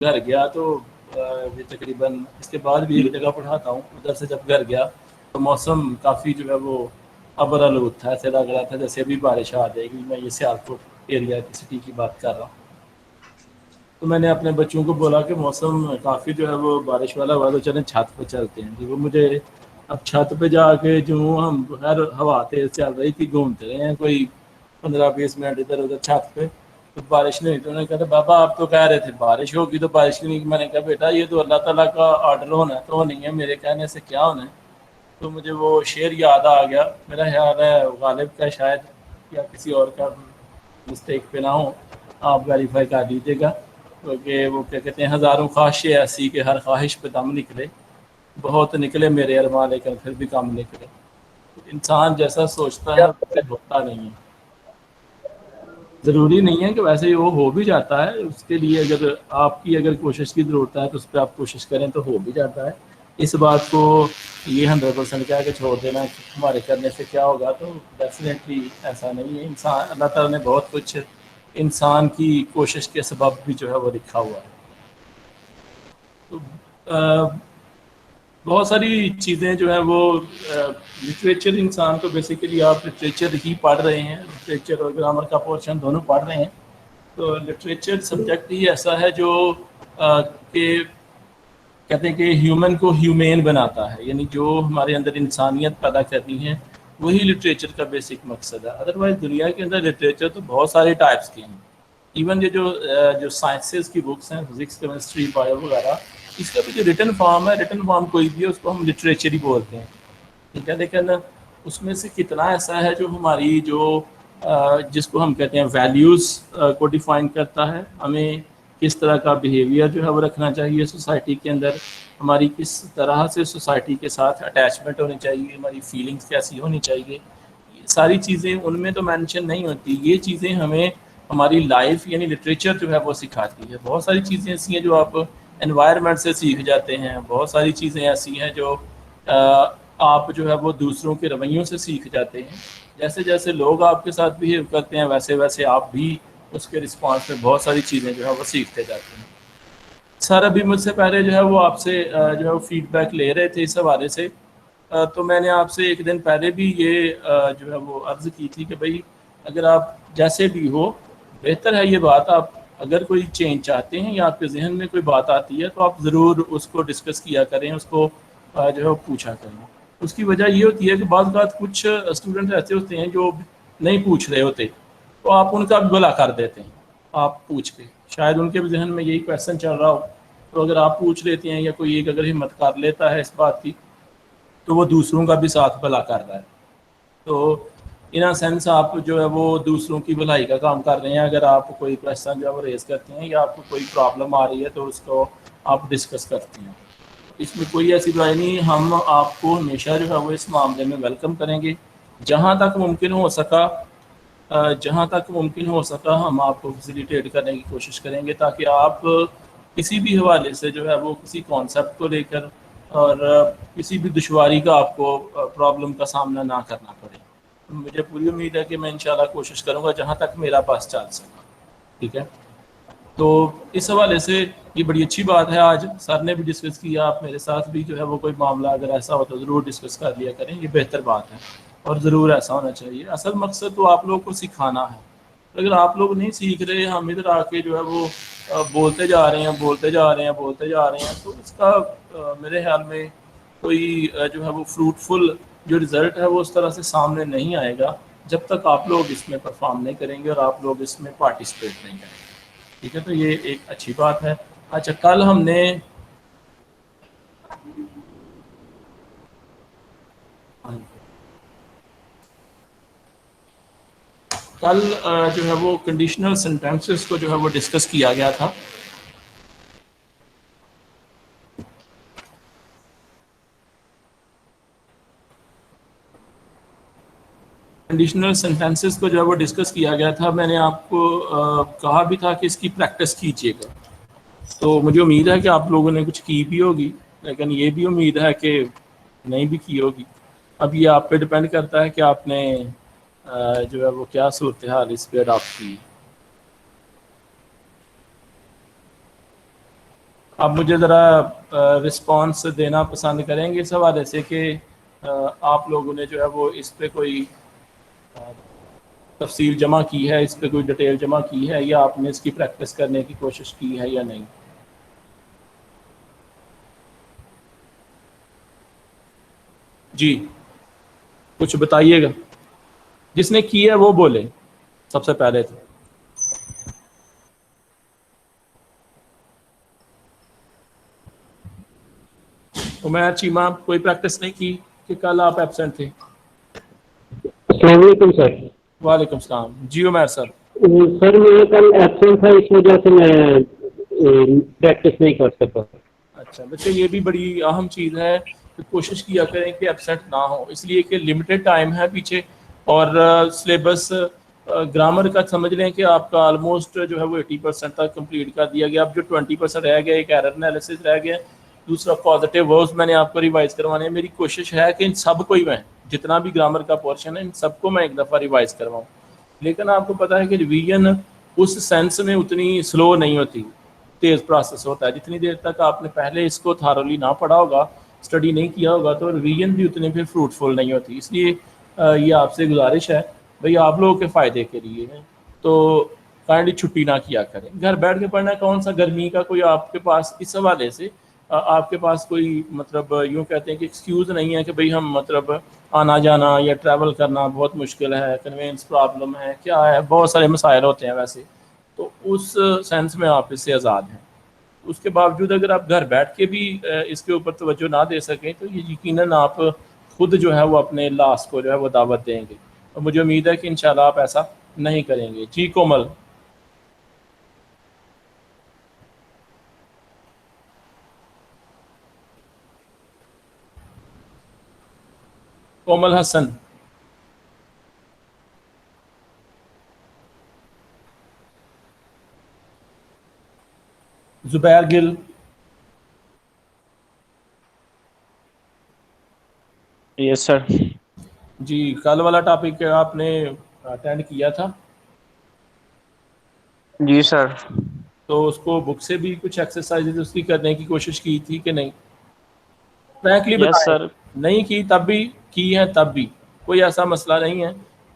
گھر گیا تو یہ تقریباً اس کے بعد بھی ایک جگہ پڑھاتا ہوں، ادھر سے جب گھر گیا تو موسم کافی جو ہے وہ ابر آلود تھا، ایسے لگ رہا تھا جیسے ابھی بارش آ جائے گی۔ میں یہ سیالکوٹ ایریا کی سٹی کی بات کر رہا ہوں۔ تو میں نے اپنے بچوں کو بولا کہ موسم کافی جو ہے وہ بارش والا ہوا تو چلیں چھت پہ چلتے ہیں۔ وہ مجھے اب چھت پہ جا کے جو ہم خیر ہوا تیز چل رہی تھی، گھومتے رہے ہیں کوئی 15-20 منٹ ادھر ادھر چھت پہ، تو بارش نہیں ہوئی۔ تو انہوں نے کہا بابا آپ تو کہہ رہے تھے بارش ہوگی تو بارش نہیں ہوگی۔ میں نے کہا بیٹا یہ تو اللہ تعالیٰ کا آرڈر ہونا ہے تو نہیں ہے، میرے کہنے سے کیا ہونا ہے۔ تو مجھے وہ شعر یاد آ گیا، میرا خیال ہے غالب کا شاید یا کسی اور کا مسٹیک پہ نہ ہو، آپ ویریفائی کر لیجیے گا، کیونکہ وہ کیا کہتے ہیں ہزاروں خواہشیں ایسی کہ ہر خواہش پہ دم نکلے، بہت نکلے میرے ارمان لیکن پھر بھی کم نکلے۔ انسان جیسا سوچتا ہے ویسے ہوتا نہیں ہے۔ ضروری نہیں ہے کہ ویسے وہ ہو بھی جاتا ہے، اس کے لیے اگر آپ کی اگر کوشش کی ضرورت ہے تو اس پہ آپ کوشش کریں تو ہو بھی جاتا ہے۔ اس بات کو یہ 100% کیا کہ چھوڑ دینا ہمارے کرنے سے کیا ہوگا، تو ڈیفینیٹلی ایسا نہیں ہے۔ انسان اللہ تعالیٰ نے بہت کچھ انسان کی کوشش کے سبب بھی جو ہے وہ لکھا ہوا ہے۔ تو بہت ساری چیزیں جو ہیں وہ لٹریچر، انسان کو بیسیکلی آپ لٹریچر ہی پڑھ رہے ہیں، لٹریچر اور گرامر کا پورشن دونوں پڑھ رہے ہیں، تو لٹریچر سبجیکٹ ہی ایسا ہے جو کہ کہتے ہیں کہ ہیومن کو ہیومین بناتا ہے، یعنی جو ہمارے اندر انسانیت پیدا کرنی ہے وہی لٹریچر کا بیسک مقصد ہے۔ ادروائز دنیا کے اندر لٹریچر تو بہت سارے ٹائپس کے ہیں، ایون یہ جو سائنسز کی بکس ہیں، فزکس کیمسٹری بایو وغیرہ، اس کا بھی جو ریٹن فارم ہے، ریٹن فارم کوئی بھی ہے اس کو ہم لٹریچر ہی بولتے ہیں، ٹھیک ہے۔ لیکن اس میں سے کتنا ایسا ہے جو ہماری جو جس کو ہم کہتے ہیں ویلیوز کو ڈیفائن کرتا ہے، ہمیں کس طرح کا بیہیویئر جو ہے وہ رکھنا چاہیے سوسائٹی کے اندر، ہماری کس طرح سے سوسائٹی کے ساتھ اٹیچمنٹ ہونی چاہیے، ہماری فیلنگس کیسی ہونی چاہیے، یہ ساری چیزیں ان میں تو مینشن نہیں ہوتی۔ یہ چیزیں ہمیں ہماری لائف یعنی لٹریچر جو ہے وہ سکھاتی ہے۔ بہت ساری چیزیں ایسی ہیں جو آپ انوائرمنٹ سے سیکھ جاتے ہیں، بہت ساری چیزیں ایسی ہیں جو آپ جو ہے وہ دوسروں کے رویوں سے سیکھ جاتے ہیں۔ جیسے جیسے لوگ آپ کے ساتھ بہیو کرتے ہیں ویسے ویسے آپ بھی اس کے رسپانس میں بہت ساری چیزیں جو ہے وہ سیکھتے جاتے ہیں۔ سر ابھی مجھ سے پہلے جو ہے وہ آپ سے جو ہے وہ فیڈ بیک لے رہے تھے اس حوالے سے، تو میں نے آپ سے ایک دن پہلے بھی یہ جو ہے وہ عرض کی تھی کہ بھائی اگر آپ جیسے بھی ہو، بہتر ہے یہ بات، آپ اگر کوئی چینج چاہتے ہیں یا آپ کے ذہن میں کوئی بات آتی ہے تو آپ ضرور اس کو ڈسکس کیا کریں، اس کو جو ہے وہ پوچھا کریں۔ اس کی وجہ یہ ہوتی ہے کہ بعض اوقات کچھ اسٹوڈنٹ ایسے ہوتے ہیں جو نہیں پوچھ رہے ہوتے، تو آپ ان کا بھی بھلا کر دیتے ہیں آپ پوچھ کے، شاید ان کے بھی ذہن میں یہی کویشچن چل رہا ہو، تو اگر آپ پوچھ لیتے ہیں یا کوئی ایک اگر ہمت کر لیتا ہے اس بات کی تو وہ دوسروں کا بھی ساتھ بھلا کر رہا ہے۔ تو ان سینس آپ جو ہے وہ دوسروں کی بھلائی کا کام کر رہے ہیں۔ اگر آپ کوئی کویشچن جو ہے وہ ریز کرتے ہیں یا آپ کو کوئی پرابلم آ رہی ہے تو اس کو آپ ڈسکس کرتے ہیں، اس میں کوئی ایسی برائی نہیں۔ ہم آپ کو ہمیشہ جو ہے وہ اس معاملے میں ویلکم کریں گے، جہاں تک ممکن ہو سکا ہم آپ کو فیسیلیٹیٹ کرنے کی کوشش کریں گے، تاکہ آپ کسی بھی حوالے سے جو ہے وہ کسی کانسیپٹ کو لے کر اور کسی بھی دشواری کا آپ کو پرابلم کا سامنا نہ کرنا پڑے۔ مجھے پوری امید ہے کہ میں انشاءاللہ کوشش کروں گا جہاں تک میرا پاس چل سکا، ٹھیک ہے۔ تو اس حوالے سے یہ بڑی اچھی بات ہے، آج سر نے بھی ڈسکس کیا، آپ میرے ساتھ بھی جو ہے وہ کوئی معاملہ اگر ایسا ہو تو ضرور ڈسکس کر لیا کریں، یہ بہتر بات ہے اور ضرور ایسا ہونا چاہیے۔ اصل مقصد تو آپ لوگوں کو سکھانا ہے، اگر آپ لوگ نہیں سیکھ رہے، ہم ادھر آ کے جو ہے وہ بولتے جا رہے ہیں تو اس کا میرے خیال میں کوئی جو ہے وہ فروٹفل جو رزلٹ ہے وہ اس طرح سے سامنے نہیں آئے گا جب تک آپ لوگ اس میں پرفارم نہیں کریں گے اور آپ لوگ اس میں پارٹیسپیٹ نہیں کریں گے، ٹھیک ہے۔ تو یہ ایک اچھی بات ہے۔ اچھا، کل ہم نے جو ہے وہ کنڈیشنل سینٹینسز کو جو ہے وہ ڈسکس کیا گیا تھا۔ کنڈیشنل سینٹینسز کو جو ہے وہ ڈسکس کیا گیا تھا، میں نے آپ کو کہا بھی تھا کہ اس کی پریکٹس کیجیے گا، تو مجھے امید ہے کہ آپ لوگوں نے کچھ کی بھی ہوگی، لیکن یہ بھی امید ہے کہ نہیں بھی کی ہوگی۔ اب یہ آپ پہ ڈپینڈ کرتا ہے کہ آپ نے جو ہے وہ کیا صورتحال اس پہ اڈاپٹ کی۔ آپ مجھے ذرا رسپانس دینا پسند کریں گے اس حوالے سے کہ آپ لوگوں نے جو ہے وہ اس پہ کوئی تفصیل جمع کی ہے، اس پہ کوئی ڈیٹیل جمع کی ہے، یا آپ نے اس کی پریکٹس کرنے کی کوشش کی ہے یا نہیں؟ جی کچھ بتائیے گا، جس نے کی ہے وہ بولے سب سے پہلے تو۔ عمیر چیمہ کوئی پریکٹس نہیں کی کہ کل آپ ایبسینٹ تھے؟ السلام علیکم سر۔ وعلیکم السلام جی عمیر صاحب۔ سر میں کل ایبسینٹ تھا، اس وجہ سے میں پریکٹس نہیں کر سکا۔ اچھا بچے، یہ بھی بڑی اہم چیز ہے کہ کوشش کیا کریں کہ ایبسینٹ نہ ہو، اس لیے کہ لمیٹڈ ٹائم ہے پیچھے، اور سلیبس گرامر کا سمجھ لیں کہ آپ کا آلموسٹ جو ہے وہ 80% تک کمپلیٹ کر دیا گیا۔ اب جو 20% رہ گیا، ایک ایرر انالیسس رہ گیا، دوسرا پازیٹیو وربز میں نے آپ کو ریوائز کروانے ہیں۔ میری کوشش ہے کہ ان سب کو ہی میں جتنا بھی گرامر کا پورشن ہے ان سب کو میں ایک دفعہ ریوائز کرواؤں، لیکن آپ کو پتہ ہے کہ ریویژن اس سینس میں اتنی سلو نہیں ہوتی، تیز پروسیس ہوتا ہے۔ جتنی دیر تک آپ نے پہلے اس کو تھارولی نہ پڑھا ہوگا، اسٹڈی نہیں کیا ہوگا، تو ریویژن بھی اتنی پھر فروٹفل نہیں ہوتی۔ اس لیے یہ آپ سے گزارش ہے بھئی، آپ لوگوں کے فائدے کے لیے ہے تو کائنڈلی چھٹی نہ کیا کریں، گھر بیٹھ کے پڑھنا۔ کون سا گرمی کا کوئی آپ کے پاس اس حوالے سے آپ کے پاس کوئی مطلب یوں کہتے ہیں کہ ایکسکیوز نہیں ہے کہ بھئی ہم مطلب آنا جانا یا ٹریول کرنا بہت مشکل ہے، کنوینس پرابلم ہے، کیا ہے، بہت سارے مسائل ہوتے ہیں ویسے، تو اس سینس میں آپ اس سے آزاد ہیں۔ اس کے باوجود اگر آپ گھر بیٹھ کے بھی اس کے اوپر توجہ نہ دے سکیں تو یہ یقیناً آپ خود جو ہے وہ اپنے لاس کو جو ہے وہ دعوت دیں گے، اور مجھے امید ہے کہ انشاءاللہ آپ ایسا نہیں کریں گے۔ جی کومل۔ کومل حسن۔ زبیر گل۔ یس سر۔ جی کل والا ٹاپک آپ نے اٹینڈ کیا تھا؟ جی سر۔ تو اس کو بک سے بھی کچھ ایکسرسائز اس کی کرنے کی کوشش کی تھی کہ نہیں؟ فرینکلی یس بتائیں، سر۔ نہیں کی تب بھی، کی ہے تب بھی، کوئی ایسا مسئلہ نہیں ہے۔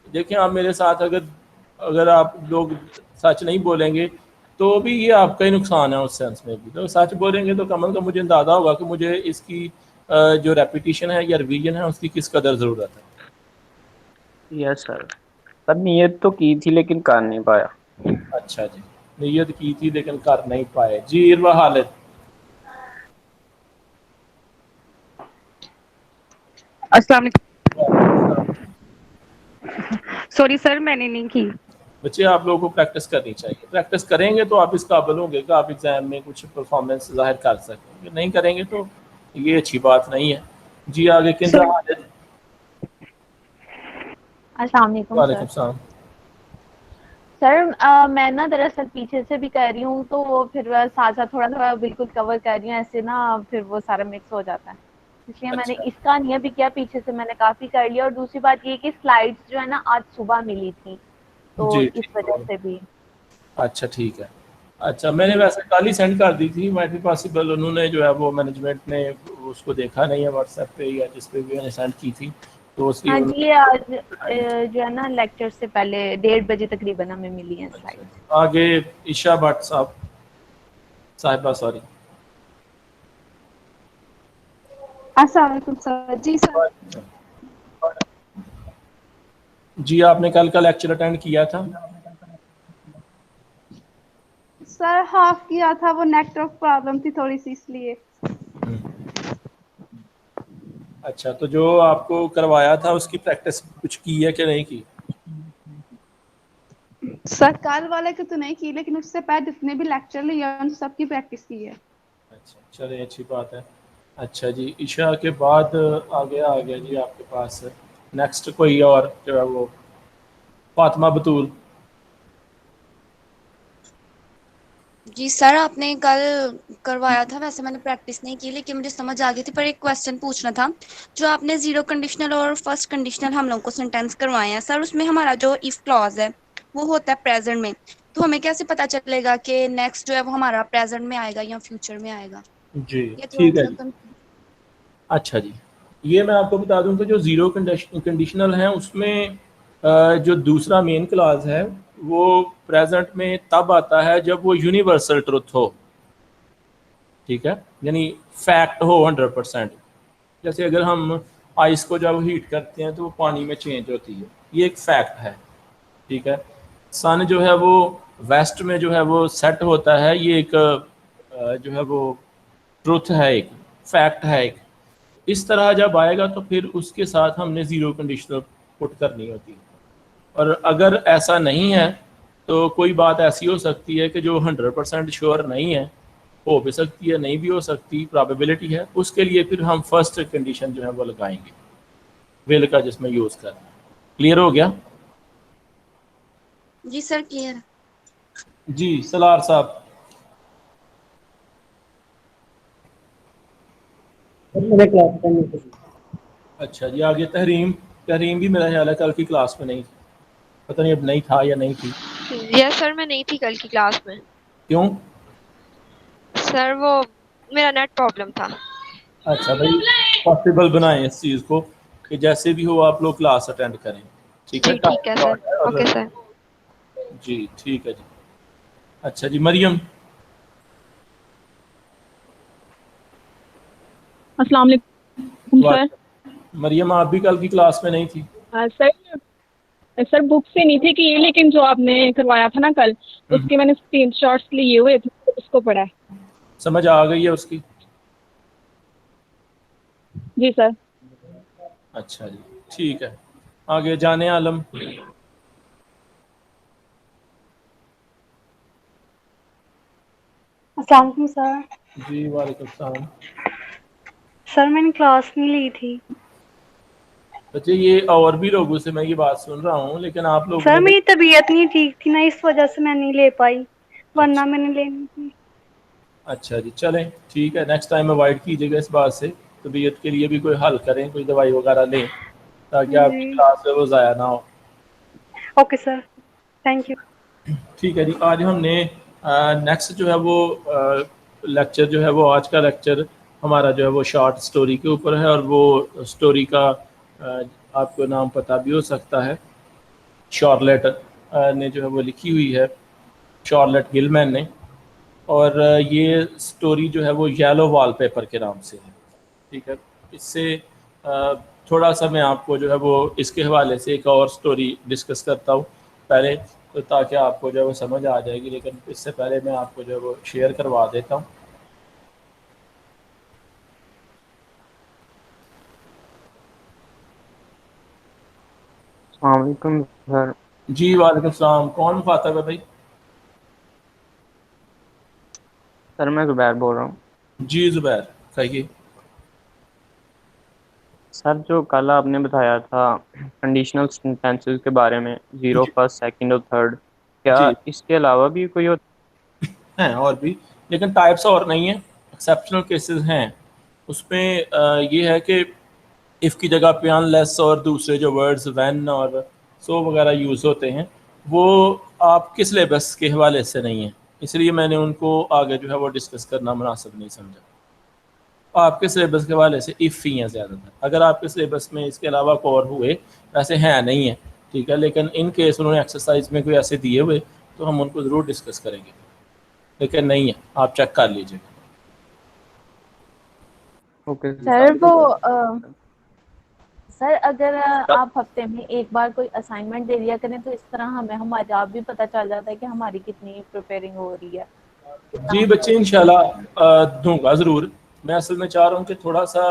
دیکھیں آپ میرے ساتھ اگر آپ لوگ سچ نہیں بولیں گے تو بھی یہ آپ کا ہی نقصان ہے اس سینس میں بھی۔ تو سچ بولیں گے تو کم از کم مجھے اندازہ ہوگا کہ مجھے اس کی جو ریپیٹیشن ہے یا ریویژن ہے اس کی کس قدر ضرورت ہے۔ یس سر، سر نیت تو کی تھی لیکن کر نہیں پایا۔ اچھا جی، نیت کی تھی لیکن کر نہیں پائے۔ جی اروا خالد۔ السلام علیکم۔ سوری سر، میں نے نہیں کی۔ بچے آپ لوگوں کو پریکٹس کرنی چاہیے، پریکٹس کریں گے تو آپ اس قابل ہوں گے کہ آپ ایگزام میں کچھ پرفارمنس ظاہر کر سکیں گے، نہیں کریں گے تو یہ اچھی بات نہیں ہے۔ جی آگے کنزا خالد۔ السلام علیکم وعلیکم سر۔ السلام۔ سر میں نا دراصل پیچھے سے بھی کر رہی ہوں تو وہ پھر ساتھ ساتھ تھوڑا تھوڑا بالکل کور کر رہی ہوں، ایسے نا پھر وہ سارا مکس ہو جاتا ہے، اس لیے میں نے اچھا اس کا نہیں بھی کیا، پیچھے سے میں نے کافی کر لیا۔ اور دوسری بات یہ کہ سلائڈس جو ہے نا آج صبح ملی تھی تو جی اس ٹھیک وجہ ہے، سے بھی۔ اچھا ٹھیک ہے۔ اچھا میں نے جی ویسے کل ہی سینڈ کر دی تھی، میں بھی پاسبل انہوں نے جو ہے وہ مینجمنٹ نے اس کو دیکھا نہیں ہے واٹس ایپ پہ یا جس پہ بھی میں نے سینڈ کی تھی، تو اس لیے ہاں انہوں جی، یہ آج جو ہے نا لیکچر سے پہلے 1:30 بجے تقریباً ہمیں ملی ہیں نے اچھا سلائڈس۔ آگے عشا بٹ صاحبہ سوری۔ السلام علیکم سر۔ جی سر۔ جی آپ نے کل کا لیکچر اٹینڈ کیا تھا؟ سر ہاف کیا تھا، وہ نیٹ ورک پرابلم تھی تھوڑی سی اس لیے۔ اچھا تو جو آپ کو کروایا تھا اس کی پریکٹس کچھ کی ہے کہ نہیں کی؟ سر کل والے کی تو نہیں کی، لیکن اس سے پہلے جتنے بھی لیکچر لیے ان سب کی پریکٹس کی ہے۔ اچھا چلیں اچھی بات ہے۔ اچھا جی عشاء کے بعد آگے آ گیا جی آپ کے پاس نیکسٹ کوئی اور جو ہے وہ فاطمہ بطول۔ جی سر، آپ نے کل کروایا تھا، ویسے میں نے پریکٹس نہیں کی لیکن مجھے سمجھ آ گئی تھی، پر ایک کویسچن پوچھنا تھا۔ جو آپ نے زیرو کنڈیشنل اور فرسٹ کنڈیشنل ہم لوگوں کو سینٹینس کروائے ہیں سر، اس میں ہمارا جو ایف کلاز ہے وہ ہوتا ہے پریزنٹ میں، تو ہمیں کیسے پتا چلے گا کہ نیکسٹ جو ہے وہ ہمارا پریزنٹ میں آئے گا یا فیوچر میں آئے گا؟ جی یہ ٹھیک ہے تھوڑا جی. سا اچھا جی, یہ میں آپ کو بتا دوں کہ جو زیرو کنڈیشنل ہیں اس میں جو دوسرا مین کلاز ہے وہ پریزنٹ میں تب آتا ہے جب وہ یونیورسل ٹروتھ ہو, ٹھیک ہے, یعنی فیکٹ ہو 100%. جیسے اگر ہم آئس کو جب ہیٹ کرتے ہیں تو وہ پانی میں چینج ہوتی ہے, یہ ایک فیکٹ ہے, ٹھیک ہے. سن جو ہے وہ ویسٹ میں جو ہے وہ سیٹ ہوتا ہے, یہ ایک جو ہے وہ ٹروتھ ہے, ایک فیکٹ ہے ایک. اس طرح جب آئے گا تو پھر اس کے ساتھ ہم نے زیرو کنڈیشنل پٹ کرنی ہوتی ہے. اور اگر ایسا نہیں ہے تو کوئی بات ایسی ہو سکتی ہے کہ جو 100% شیور نہیں ہے, ہو بھی سکتی ہے نہیں بھی ہو سکتی, پرابیبلٹی ہے, اس کے لیے پھر ہم فرسٹ کنڈیشن جو ہے وہ لگائیں گے ویل کا جس میں یوز کرنا ہے. کلیئر ہو گیا؟ جی سر کلیئر. جی سلار صاحب. میرے کلاس میں اچھا جی, آگے تحریم. تحریم بھی میرا خیال ہے کل کی کلاس میں نہیں تھی, پتہ نہیں اب نہیں تھا یا نہیں تھی. یس سر میں نہیں تھی کل کی کلاس میں. کیوں؟ سر وہ میرا نیٹ پرابلم تھا. اچھا بھائی, پاسبل بنائیں اس چیز کو کہ جیسے بھی ہو آپ لوگ کلاس اٹینڈ کریں, ٹھیک ہے. جی ٹھیک ہے سر. Okay sir. جی ٹھیک ہے جی. اچھا جی, مریم. السلام علیکم سر. مریم آپ بھی کل کی کلاس میں نہیں تھی؟ سر بک سے نہیں تھی کہ یہ, لیکن جو آپ نے کروایا تھا نا کل اس کے میں نے اسکرین شاٹس لیے ہوئے تھے, اس کو پڑھا ہے. سمجھ آ گئی ہے اس کی؟ جی سر. اچھا جی ٹھیک ہے. آگے جانے عالم. السلام علیکم سر. جی وعلیکم السلام. سر میں نے کلاس نہیں لی تھی. بچے یہ اور بھی لوگوں سے میں یہ بات سن رہا ہوں, لیکن آپ لوگ سر میری طبیعت نہیں ٹھیک تھی نا, اس وجہ سے میں نہیں لے پائی, ورنہ میں نے لینی تھی. اچھا جی چلیں ٹھیک ہے, نیکسٹ ٹائم اوائڈ کیجیے گا اس بات سے. طبیعت کے لیے بھی کوئی حل کریں, کوئی دوائی وغیرہ لیں تاکہ آپ کی جی کلاس وہ ضائع نہ ہو. Okay sir, thank you. ٹھیک ہے جی. آج ہم نے نیکسٹ جو ہے وہ لیکچر جو ہے وہ آج کا لیکچر ہمارا جو ہے وہ شارٹ سٹوری کے اوپر ہے, اور وہ سٹوری کا آپ کو نام پتہ بھی ہو سکتا ہے. شارلٹ نے جو ہے وہ لکھی ہوئی ہے, شارلٹ گلمین نے, اور یہ سٹوری جو ہے وہ یلو وال پیپر کے نام سے ہے, ٹھیک ہے. اس سے تھوڑا سا میں آپ کو جو ہے وہ اس کے حوالے سے ایک اور سٹوری ڈسکس کرتا ہوں پہلے, تو تاکہ آپ کو جو ہے وہ سمجھ آ جائے گی, لیکن اس سے پہلے میں آپ کو جو ہے وہ شیئر کروا دیتا ہوں. السلام علیکم سر. جی وعلیکم السلام. کون مخاطب ہے بھائی؟ سر میں زبیر بول رہا ہوں. جی زبیر کہیے. سر جو کل آپ نے بتایا تھا کنڈیشنل سینٹینسز کے بارے میں, زیرو جی فرسٹ سیکنڈ اور تھرڈ, کیا جی اس کے علاوہ بھی کوئی ہیں اور بھی, لیکن ٹائپس اور نہیں ہیں, ایکسیپشنل کیسز ہیں. اس میں یہ ہے کہ اف کی جگہ پہ ان لیس اور دوسرے جو ورڈز وین اور سو وغیرہ یوز ہوتے ہیں, وہ آپ کے سلیبس کے حوالے سے نہیں ہیں, اس لیے میں نے ان کو آگے جو ہے وہ ڈسکس کرنا مناسب نہیں سمجھا. آپ کے سلیبس کے حوالے سے اف ہی ہیں زیادہ تر. اگر آپ کے سلیبس میں اس کے علاوہ اور ہوئے, ویسے ہیں نہیں ہیں, ٹھیک ہے, لیکن ان کیس انہوں نے ایکسرسائز میں کوئی ایسے دیے ہوئے تو ہم ان کو ضرور ڈسکس کریں گے, لیکن نہیں ہے, آپ چیک کر لیجیے. سر وہ سر اگر آپ ہفتے میں ایک بار کوئی اسائنمنٹ دے دیا کریں تو اس طرح ہمیں ہمارا آپ بھی پتہ چل جاتا ہے کہ ہماری کتنی پریپیئرنگ ہو رہی ہے. جی بچے انشاءاللہ دوں گا ضرور. میں اصل میں چاہ رہا ہوں کہ تھوڑا سا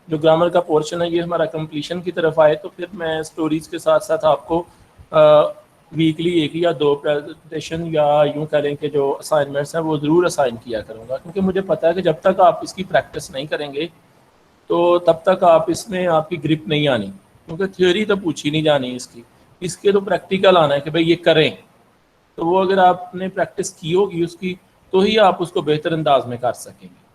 جو گرامر کا پورشن ہے یہ ہمارا کمپلیشن کی طرف آئے, تو پھر میں سٹوریز کے ساتھ ساتھ آپ کو ویکلی ایک یا دو پریزنٹیشن یا یوں کہہ لیں کہ جو اسائنمنٹس ہیں وہ ضرور اسائن کیا کروں گا, کیونکہ مجھے پتہ ہے کہ جب تک آپ اس کی پریکٹس نہیں کریں گے تو تب تک آپ اس میں آپ کی گرپ نہیں آنی, کیونکہ تھیوری تو پوچھی نہیں جانی اس کے تو پریکٹیکل آنا ہے کہ بھئی یہ کریں. تو وہ اگر آپ نے پریکٹس کی ہوگی اس کی تو ہی آپ اس کو بہتر انداز میں کر سکیں گے,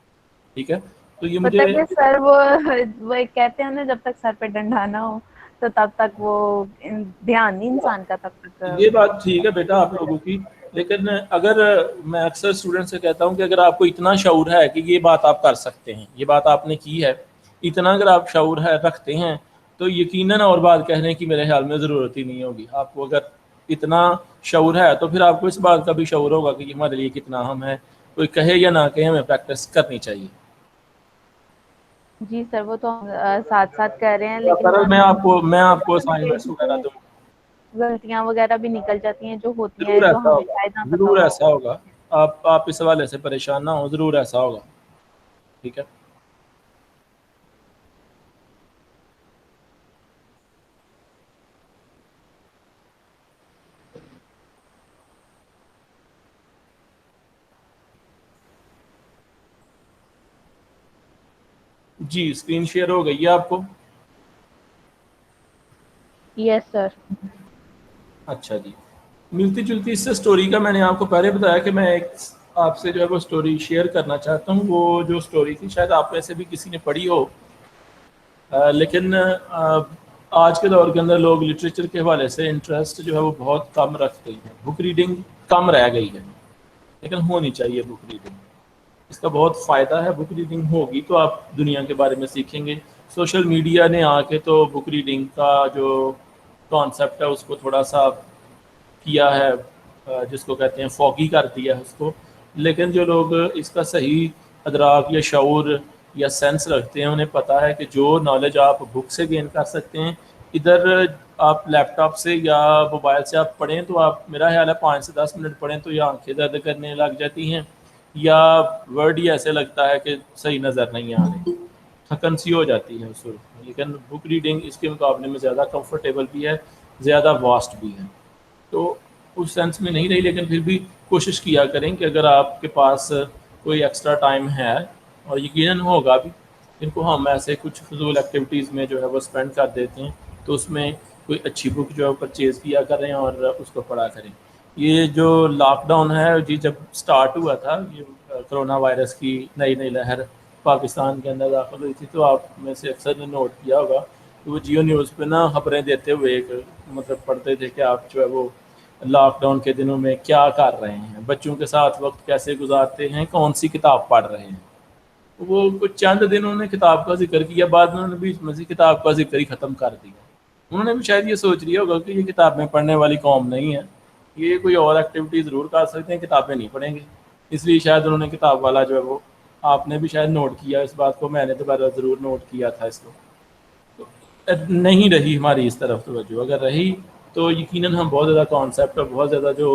ٹھیک ہے. تو یہ مجھے سر وہ کہتے ہیں نا جب تک سر پہ ڈنڈا نہ ہو تو تب تک وہ دھیان نہیں انسان کا تب تک. یہ بات ٹھیک ہے بیٹا آپ لوگوں کی, لیکن اگر میں اکثر اسٹوڈنٹ سے کہتا ہوں کہ اگر آپ کو اتنا شعور ہے کہ یہ بات آپ کر سکتے ہیں، یہ بات آپ نے کی ہے، اتنا اگر آپ شعور ہے رکھتے ہیں تو یقیناً اور بات کہنے کی میرے خیال میں ضرورت ہی نہیں ہوگی. آپ کو اگر اتنا شعور ہے تو پھر آپ کو اس بات کا بھی شعور ہوگا کہ ہمارے لیے کتنا اہم ہے. کوئی کہے یا نہ کہے ہمیں پریکٹس کرنی چاہیے. جی سر وہ تو ہم ساتھ ساتھ کر رہے ہیں، لیکن سر میں آپ کو اسائنمنٹس وغیرہ دوں، غلطیاں وغیرہ بھی نکل جاتی ہیں جو ہوتی ہیں، ضرور جو ایسا ہمیں ہوگا، شاید نہ پتہ ضرور ہو. ایسا ہوگا. آپ اس حوالے سے پریشان نہ ہوں، ضرور ایسا ہوگا. ٹھیک ہے. جی اسکرین شیئر ہو گئی ہے آپ کو؟ یس سر. اچھا جی. ملتی جلتی اس سے سٹوری کا میں نے آپ کو پہلے بتایا کہ میں ایک آپ سے جو ہے وہ سٹوری شیئر کرنا چاہتا ہوں. وہ جو سٹوری تھی شاید آپ میں سے بھی کسی نے پڑھی ہو، لیکن آج کے دور کے اندر لوگ لٹریچر کے حوالے سے انٹرسٹ جو ہے وہ بہت کم رکھتے ہیں. بک ریڈنگ کم رہ گئی ہے، لیکن ہونی چاہیے بک ریڈنگ. اس کا بہت فائدہ ہے. بک ریڈنگ ہوگی تو آپ دنیا کے بارے میں سیکھیں گے. سوشل میڈیا نے آ کے تو بک ریڈنگ کا جو کانسیپٹ ہے اس کو تھوڑا سا کیا ہے، جس کو کہتے ہیں فوگی کر دیا ہے اس کو. لیکن جو لوگ اس کا صحیح ادراک یا شعور یا سینس رکھتے ہیں انہیں پتہ ہے کہ جو نالج آپ بک سے گین کر سکتے ہیں ادھر آپ لیپ ٹاپ سے یا موبائل سے آپ پڑھیں تو آپ میرا خیال ہے 5 سے 10 منٹ پڑھیں تو یا آنکھیں درد کرنے لگ جاتی ہیں یا ورڈ ہی ایسے لگتا ہے کہ صحیح نظر نہیں آ رہے، تھکن سی ہو جاتی ہے اس وقت. لیکن بک ریڈنگ اس کے مقابلے میں زیادہ کمفرٹیبل بھی ہے، زیادہ واسٹ بھی ہے. تو اس سینس میں نہیں رہی، لیکن پھر بھی کوشش کیا کریں کہ اگر آپ کے پاس کوئی ایکسٹرا ٹائم ہے، اور یقیناً ہوگا بھی، ان کو ہم ایسے کچھ فضول ایکٹیویٹیز میں جو ہے وہ اسپینڈ کر دیتے ہیں تو اس میں کوئی اچھی بک جو ہے پرچیز کیا کریں اور اس کو پڑھا کریں. یہ جو لاک ڈاؤن ہے جی جب سٹارٹ ہوا تھا، یہ کرونا وائرس کی نئی لہر پاکستان کے اندر داخل ہوئی تھی، تو آپ میں سے اکثر نے نوٹ کیا ہوگا کہ وہ جیو نیوز پہ نا خبریں دیتے ہوئے ایک مطلب پڑھتے تھے کہ آپ جو ہے وہ لاک ڈاؤن کے دنوں میں کیا کر رہے ہیں، بچوں کے ساتھ وقت کیسے گزارتے ہیں، کون سی کتاب پڑھ رہے ہیں. وہ کچھ چند دن انہوں نے کتاب کا ذکر کیا، بعد میں انہوں نے بھی مزید کتاب کا ذکر ہی ختم کر دیا. انہوں نے بھی شاید یہ سوچ لیا ہوگا کہ یہ کتابیں پڑھنے والی قوم نہیں ہے، یہ کوئی اور ایکٹیویٹی ضرور کر سکتے ہیں، کتابیں نہیں پڑھیں گے. اس لیے شاید انہوں نے کتاب والا جو ہے وہ آپ نے بھی شاید نوٹ کیا اس بات کو، میں نے تو پہلے ضرور نوٹ کیا تھا اس کو. تو نہیں رہی ہماری اس طرف توجہ، اگر رہی تو یقیناً ہم بہت زیادہ کانسیپٹ اور بہت زیادہ جو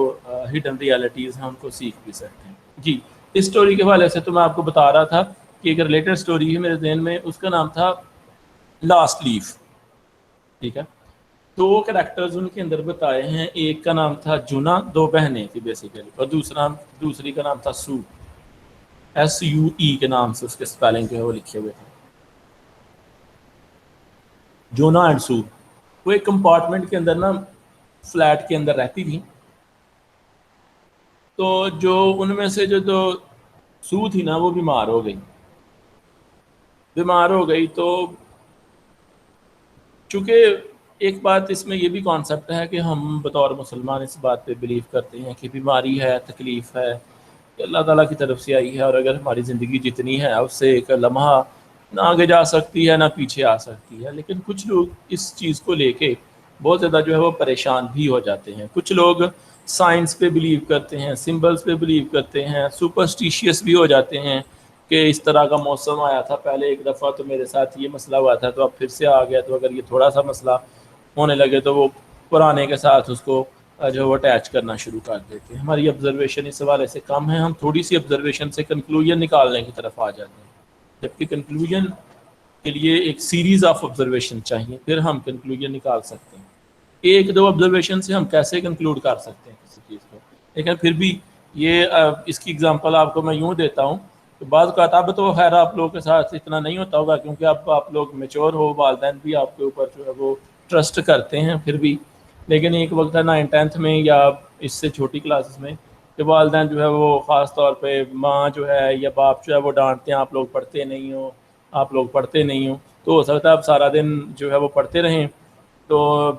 ہڈن ریالٹیز ہیں ان کو سیکھ بھی سکتے ہیں. جی اس سٹوری کے حوالے سے تو میں آپ کو بتا رہا تھا کہ ایک ریلیٹڈ سٹوری ہے میرے ذہن میں، اس کا نام تھا لاسٹ لیف. ٹھیک ہے. 2 کریکٹرز ان کے اندر بتائے ہیں، ایک کا نام تھا جونا، 2 بہنیں تھی بیسیکلی، اور دوسری کا نام تھا سو، SUE کے نام سے اس کے سپیلنگ جو ہے وہ لکھے ہوئے تھے. جونا اینڈ سو وہ ایک کمپارٹمنٹ کے اندر نا فلیٹ کے اندر رہتی تھی. تو جو ان میں سے جو سو تھی نا وہ بیمار ہو گئی. تو چونکہ ایک بات اس میں یہ بھی کانسیپٹ ہے کہ ہم بطور مسلمان اس بات پہ بلیو کرتے ہیں کہ بیماری ہے، تکلیف ہے، کہ اللہ تعالیٰ کی طرف سے آئی ہے، اور اگر ہماری زندگی جتنی ہے اس سے ایک لمحہ نہ آگے جا سکتی ہے نہ پیچھے آ سکتی ہے. لیکن کچھ لوگ اس چیز کو لے کے بہت زیادہ جو ہے وہ پریشان بھی ہو جاتے ہیں. کچھ لوگ سائنس پہ بلیو کرتے ہیں، سمبلس پہ بلیو کرتے ہیں، سپرسٹیشیس بھی ہو جاتے ہیں کہ اس طرح کا موسم آیا تھا پہلے ایک دفعہ تو میرے ساتھ یہ مسئلہ ہوا تھا تو اب پھر سے آ گیا، تو اگر یہ تھوڑا سا مسئلہ ہونے لگے تو وہ پرانے کے ساتھ اس کو جو وہ اٹیچ کرنا شروع کر دیتے ہیں. ہماری آبزرویشن اس حوالے سے کم ہے، ہم تھوڑی سی آبزرویشن سے کنکلوژن نکالنے کی طرف آ جاتے ہیں، جبکہ کنکلوژن کے لیے ایک سیریز آف آبزرویشن چاہیے، پھر ہم کنکلوژن نکال سکتے ہیں. 1-2 آبزرویشن سے ہم کیسے کنکلوڈ کر سکتے ہیں کسی چیز کو. لیکن پھر بھی یہ اس کی اگزامپل آپ کو میں یوں دیتا ہوں کہ بعض اوقات اب تو خیر آپ لوگوں کے ساتھ اتنا نہیں ہوتا ہوگا کیونکہ اب آپ لوگ میچور ہو، والدین بھی آپ کے اوپر جو ہے وہ ٹرسٹ کرتے ہیں پھر بھی. لیکن ایک وقت ہے 9th-10th میں یا اس سے چھوٹی کلاسز میں کہ والدین جو ہے وہ خاص طور پہ ماں جو ہے یا باپ جو ہے وہ ڈانٹتے ہیں، آپ لوگ پڑھتے نہیں ہو، تو ہو سکتا ہے اب سارا دن جو ہے وہ پڑھتے رہیں. تو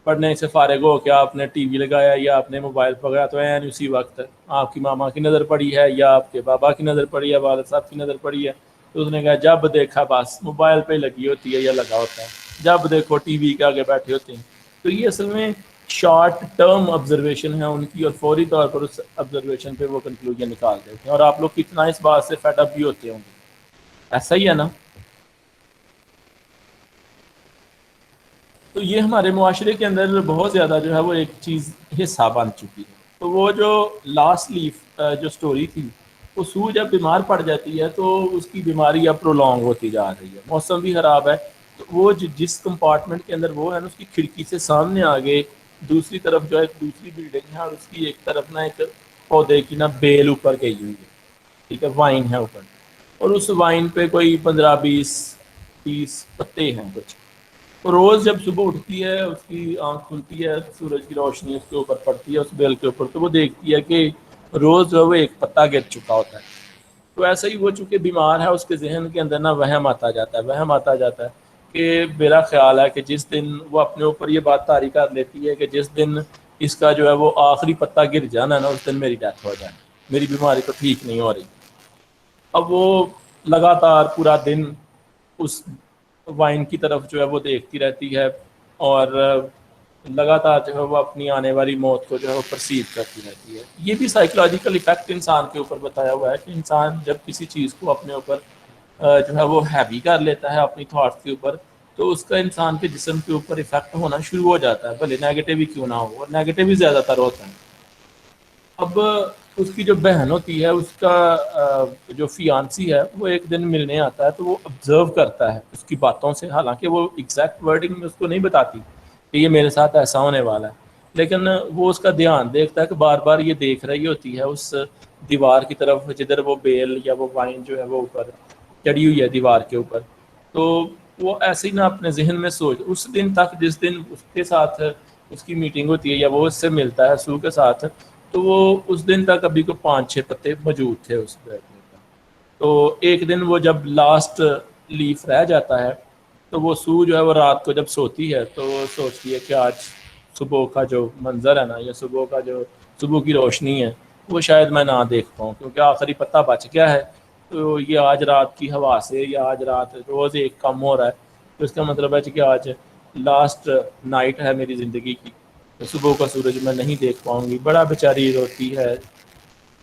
پڑھنے سے فارغ ہو کے آپ نے ٹی وی لگایا یا آپ نے موبائل پکڑا تو عین اسی وقت آپ کی ماما کی نظر پڑی ہے یا آپ کے بابا کی نظر پڑی ہے، والد صاحب کی نظر پڑی ہے، تو اس نے کہا جب دیکھا بس موبائل پہ لگی ہوتی ہے یا لگا ہوتا ہے، جب دیکھو ٹی وی کے آگے بیٹھے ہوتے ہیں. تو یہ اصل میں شارٹ ٹرم آبزرویشن ہے ان کی، اور فوری طور پر اس آبزرویشن پہ وہ کنکلوژن نکال دیتے ہیں. اور آپ لوگ کتنا اس بات سے فیڈ اپ بھی ہوتے ہوں گے، ایسا ہی ہے نا؟ تو یہ ہمارے معاشرے کے اندر بہت زیادہ جو ہے وہ ایک چیز حصہ بن چکی ہے. تو وہ جو لاسٹ لیف جو سٹوری تھی، وہ سو جب بیمار پڑ جاتی ہے تو اس کی بیماری اب پرولونگ ہوتی جا رہی ہے، موسم بھی خراب ہے، تو وہ جس کمپارٹمنٹ کے اندر وہ ہے نا، اس کی کھڑکی سے سامنے آگے دوسری طرف جو ہے ایک دوسری بلڈنگ ہے، اور اس کی ایک طرف نا ایک پودے کی نا بیل اوپر گئی ہوئی ہے، ٹھیک ہے، وائن ہے اوپر، اور اس وائن پہ کوئی 15-20-30 پتے ہیں کچھ. روز جب صبح اٹھتی ہے، اس کی آنکھ کھلتی ہے، سورج کی روشنی اس کے اوپر پڑتی ہے، اس بیل کے اوپر، تو وہ دیکھتی ہے کہ روز جو ہے وہ ایک پتا گر چکا ہوتا ہے. تو ایسا ہی وہ چونکہ بیمار ہے، اس کے ذہن کے اندر نا وہم آتا جاتا ہے کہ میرا خیال ہے کہ جس دن وہ اپنے اوپر یہ بات طاری کر لیتی ہے کہ جس دن اس کا جو ہے وہ آخری پتا گر جانا ہے نا، اس دن میری ڈیتھ ہو جائے، میری بیماری تو ٹھیک نہیں ہو رہی. اب وہ لگاتار پورا دن اس وائن کی طرف جو ہے وہ دیکھتی رہتی ہے، اور لگاتار جو ہے وہ اپنی آنے والی موت کو جو ہے وہ پرسیو کرتی رہتی ہے. یہ بھی سائیکولوجیکل ایفیکٹ انسان کے اوپر بتایا ہوا ہے کہ انسان جب کسی چیز کو اپنے اوپر جو ہے وہ ہیوی کر لیتا ہے اپنی تھاٹس کے اوپر، تو اس کا انسان کے جسم کے اوپر ایفیکٹ ہونا شروع ہو جاتا ہے، بھلے نیگیٹو ہی کیوں نہ ہو، اور نیگیٹو ہی زیادہ تر ہوتا ہے. اب اس کی جو بہن ہوتی ہے، اس کا جو فیانسی ہے، وہ ایک دن ملنے آتا ہے، تو وہ آبزرو کرتا ہے اس کی باتوں سے، حالانکہ وہ ایگزیکٹ ورڈنگ میں اس کو نہیں بتاتی کہ یہ میرے ساتھ ایسا ہونے والا ہے، لیکن وہ اس کا دھیان دیکھتا ہے کہ بار بار یہ دیکھ رہی ہوتی ہے اس دیوار کی طرف جدھر وہ بیل یا وہ وائن جو ہے وہ اوپر چڑھی ہوئی ہے دیوار کے اوپر. تو وہ ایسے ہی نہ اپنے ذہن میں سوچ اس دن تک جس دن اس کے ساتھ اس کی میٹنگ ہوتی ہے یا وہ اس سے ملتا ہے سو کے ساتھ، تو وہ اس دن تک ابھی کو 5-6 پتے موجود تھے اس بیل میں. تو ایک دن وہ جب لاسٹ لیف رہ جاتا ہے، تو وہ سو جو ہے وہ رات کو جب سوتی ہے تو وہ سوچتی ہے کہ آج صبح کا جو منظر ہے نا، یا صبح کی روشنی ہے، وہ شاید میں نہ دیکھ پاؤں، کیونکہ آخری پتہ بچ گیا ہے. تو یہ آج رات کی ہوا سے یا آج رات روز ایک کم ہو رہا ہے، تو اس کا مطلب ہے کہ آج لاسٹ نائٹ ہے میری زندگی کی، تو صبح کا سورج میں نہیں دیکھ پاؤں گی. بڑا بیچاری روتی ہے،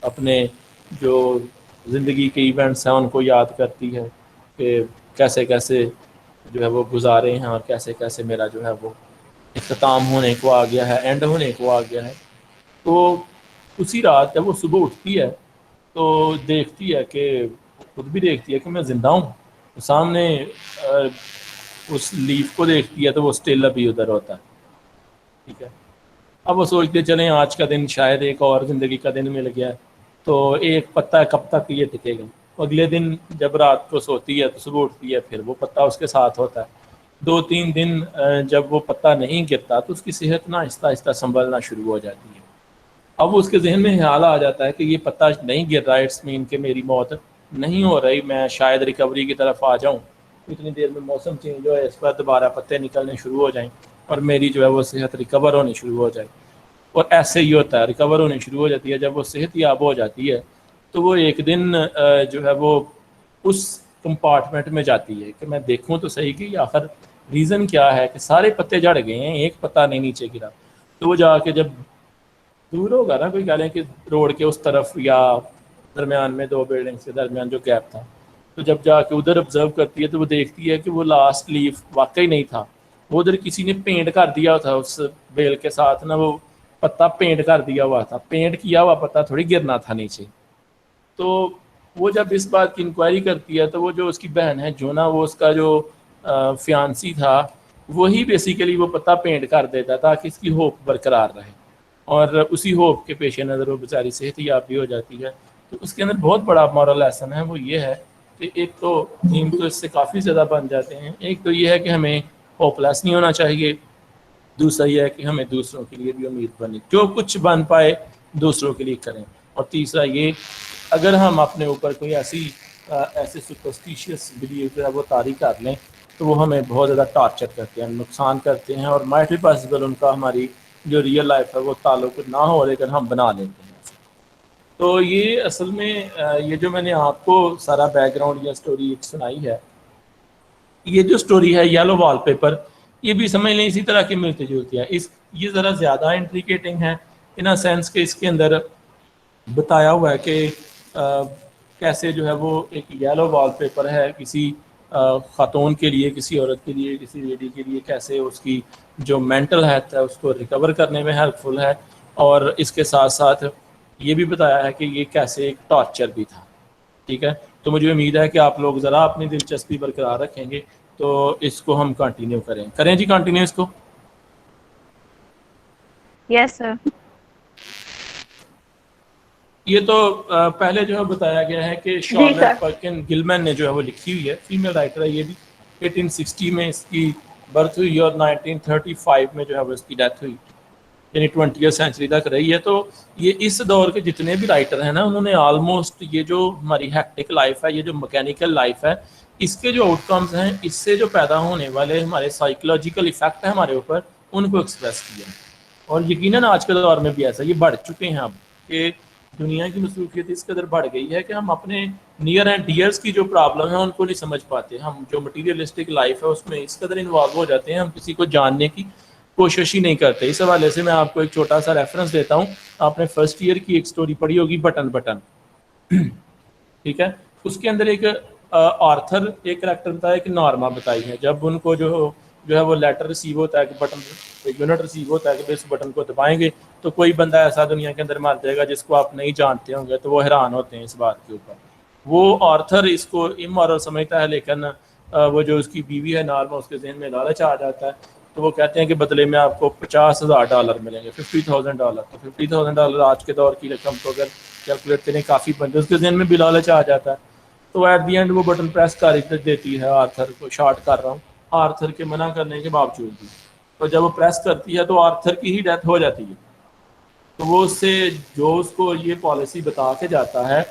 اپنے جو زندگی کے ایونٹس ہیں ان کو یاد کرتی ہے کہ کیسے کیسے جو ہے وہ گزارے ہیں، اور کیسے کیسے میرا جو ہے وہ اختتام ہونے کو آ گیا ہے، اینڈ ہونے کو آ گیا ہے. تو اسی رات جب وہ صبح اٹھتی ہے تو دیکھتی ہے کہ خود بھی دیکھتی ہے کہ میں زندہ ہوں. تو سامنے اس لیف کو دیکھتی ہے تو وہ اسٹل ابھی ادھر ہوتا ہے، ٹھیک ہے. اب وہ سوچتے چلیں آج کا دن شاید ایک اور زندگی کا دن مل گیا ہے، تو ایک پتا کب تک یہ ٹکے گا. اگلے دن جب رات کو سوتی ہے تو صبح اٹھتی ہے، پھر وہ پتا اس کے ساتھ ہوتا ہے. 2-3 دن جب وہ پتا نہیں گرتا تو اس کی صحت نہ آہستہ آہستہ سنبھلنا شروع ہو جاتی ہے. اب اس کے ذہن میں خیال آ جاتا ہے کہ یہ پتا نہیں گر رہا ہے، اٹس مین کہ میری موت نہیں ہو رہی، میں شاید ریکوری کی طرف آ جاؤں، اتنی دیر میں موسم چینج ہو ہے، اس پر دوبارہ پتے نکلنے شروع ہو جائیں اور میری جو ہے وہ صحت ریکور ہونی شروع ہو جائے. اور ایسے ہی ہوتا ہے، ریکور ہونی شروع ہو جاتی ہے. جب وہ صحت یاب ہو جاتی ہے تو وہ ایک دن جو ہے وہ اس کمپارٹمنٹ میں جاتی ہے کہ میں دیکھوں تو صحیح کہ آخر ریزن کیا ہے کہ سارے پتے جڑ گئے ہیں، ایک پتا نہیں نیچے گرا. تو وہ جا کے جب دور ہوگا نا، کوئی کہہ لیں کہ روڈ کے اس طرف یا درمیان میں 2 بلڈنگس کے درمیان جو گیپ تھا، تو جب جا کے ادھر آبزرو کرتی ہے تو وہ دیکھتی ہے کہ وہ لاسٹ لیف واقعی نہیں تھا، وہ ادھر کسی نے پینٹ کر دیا تھا اس بیل کے ساتھ نا، وہ پتا پینٹ کر دیا ہوا تھا، پینٹ کیا ہوا پتا تھوڑی گرنا تھا نیچے. تو وہ جب اس بات کی انکوائری کرتی ہے تو وہ جو اس کی بہن ہے جو نا، وہ اس کا جو فیانسی تھا وہی بیسیکلی وہ پتا پینٹ کر دیتا تاکہ اس کی ہوپ برقرار رہے، اور اسی ہوپ کے پیش نظر وہ بیچاری صحت یاب بھی ہو جاتی ہے. تو اس کے اندر بہت بڑا مورل لیسن ہے، وہ یہ ہے کہ ایک تو تھیم تو اس سے کافی زیادہ بن جاتے ہیں. ایک تو یہ ہے کہ ہمیں ہوپ لیس نہیں ہونا چاہیے، دوسرا یہ ہے کہ ہمیں دوسروں کے لیے بھی امید بنی، جو کچھ بن پائے دوسروں کے لیے کریں. اور تیسرا یہ، اگر ہم اپنے اوپر کوئی ایسے سپرسٹیشیس بلیف جو ہے وہ طاری کر لیں تو وہ ہمیں بہت زیادہ ٹارچر کرتے ہیں, نقصان کرتے ہیں, اور مائٹ بھی پاسبل ان کا ہماری جو ریئل لائف ہے وہ تعلق نہ ہو لیکن ہم بنا لیتے ہیں. تو یہ اصل میں یہ جو میں نے آپ کو سارا بیک گراؤنڈ یا اسٹوری سنائی ہے, یہ جو اسٹوری ہے یلو وال پیپر, یہ بھی سمجھ لیں اسی طرح کی ملتی جلتی ہے. یہ ذرا زیادہ انٹریکیٹنگ ہے ان اے سینس کہ اس کے اندر بتایا ہوا ہے کہ کیسے جو ہے وہ ایک یلو وال پیپر ہے کسی خاتون کے لیے, کسی عورت کے لیے, کسی لیڈی کے لیے, کیسے اس کی جو مینٹل ہیلتھ ہے اس کو ریکور کرنے میں ہیلپ فل ہے, اور اس کے ساتھ ساتھ یہ بھی بتایا ہے کہ یہ کیسے ایک ٹارچر بھی تھا. ٹھیک ہے, تو مجھے امید ہے کہ آپ لوگ ذرا اپنی دلچسپی برقرار رکھیں گے تو اس کو ہم کنٹینیو کریں جی, کنٹینیو اس کو. یس سر. یہ تو پہلے جو ہے بتایا گیا ہے کہ شارلٹ پرکن گلمین نے جو ہے وہ لکھی ہوئی ہے, فیمیل رائٹر ہے یہ بھی. 1860 میں اس کی برتھ ہوئی اور 1935 میں جو ہے وہ اس کی ڈیتھ ہوئی, یعنی 20th سینچری تک رہی ہے. تو یہ اس دور کے جتنے بھی رائٹر ہیں نا, انہوں نے آلموسٹ یہ جو ہماری ہیکٹک لائف ہے, یہ جو میکینیکل لائف ہے, اس کے جو آؤٹ کمز ہیں, اس سے جو پیدا ہونے والے ہمارے سائیکولوجیکل ایفیکٹ ہیں ہمارے اوپر, ان کو ایکسپریس کیا. اور یقیناً آج کے دور میں بھی ایسا یہ بڑھ چکے ہیں اب کہ دنیا کی مصروفیت اس قدر بڑھ گئی ہے کہ ہم اپنے نیئر اینڈ ڈیئرس کی جو پرابلم ہے ان کو نہیں سمجھ پاتے. ہم جو مٹیریلسٹک لائف ہے اس میں اس قدر انوالو ہو جاتے ہیں, ہم کسی کو جاننے کی کوشش ہی نہیں کرتے. اس حوالے سے میں آپ کو ایک چھوٹا سا ریفرنس دیتا ہوں. آپ نے فرسٹ ایئر کی ایک سٹوری پڑھی ہوگی, بٹن. ٹھیک ہے, اس کے اندر ایک آرتھر ایک کریکٹر بتایا, ایک نارما بتائی ہے. جب ان کو جو ہے وہ لیٹر ریسیو ہوتا ہے کہ بٹن یونٹ ریسیو ہوتا ہے کہ اس بٹن کو دبائیں گے تو کوئی بندہ ایسا دنیا کے اندر مار جائے گا جس کو آپ نہیں جانتے ہوں گے, تو وہ حیران ہوتے ہیں اس بات کے اوپر. وہ آرتھر اس کو امورل سمجھتا ہے, لیکن وہ جو اس کی بیوی ہے نارما, اس کے ذہن میں لالچ آ جاتا ہے. تو وہ کہتے ہیں کہ بدلے میں آپ کو $50,000 ملیں گے, $50,000. تو $50,000 آج کے دور کی رقم کو اگر کیلکولیٹ کریں کافی بندے, اس کے ذہن میں بھی لالچ آ جاتا ہے. تو ایٹ دی اینڈ وہ بٹن پریس کر دیتی ہے آرتھر کو, شارٹ کر رہا ہوں, آرتھر کے منع کرنے کے باوجود بھی. تو جب وہ پریس کرتی ہے تو آرتھر کی ہی ڈیتھ ہو جاتی ہے. تو وہ اس سے جو اس کو یہ پالیسی بتا کے جاتا ہے,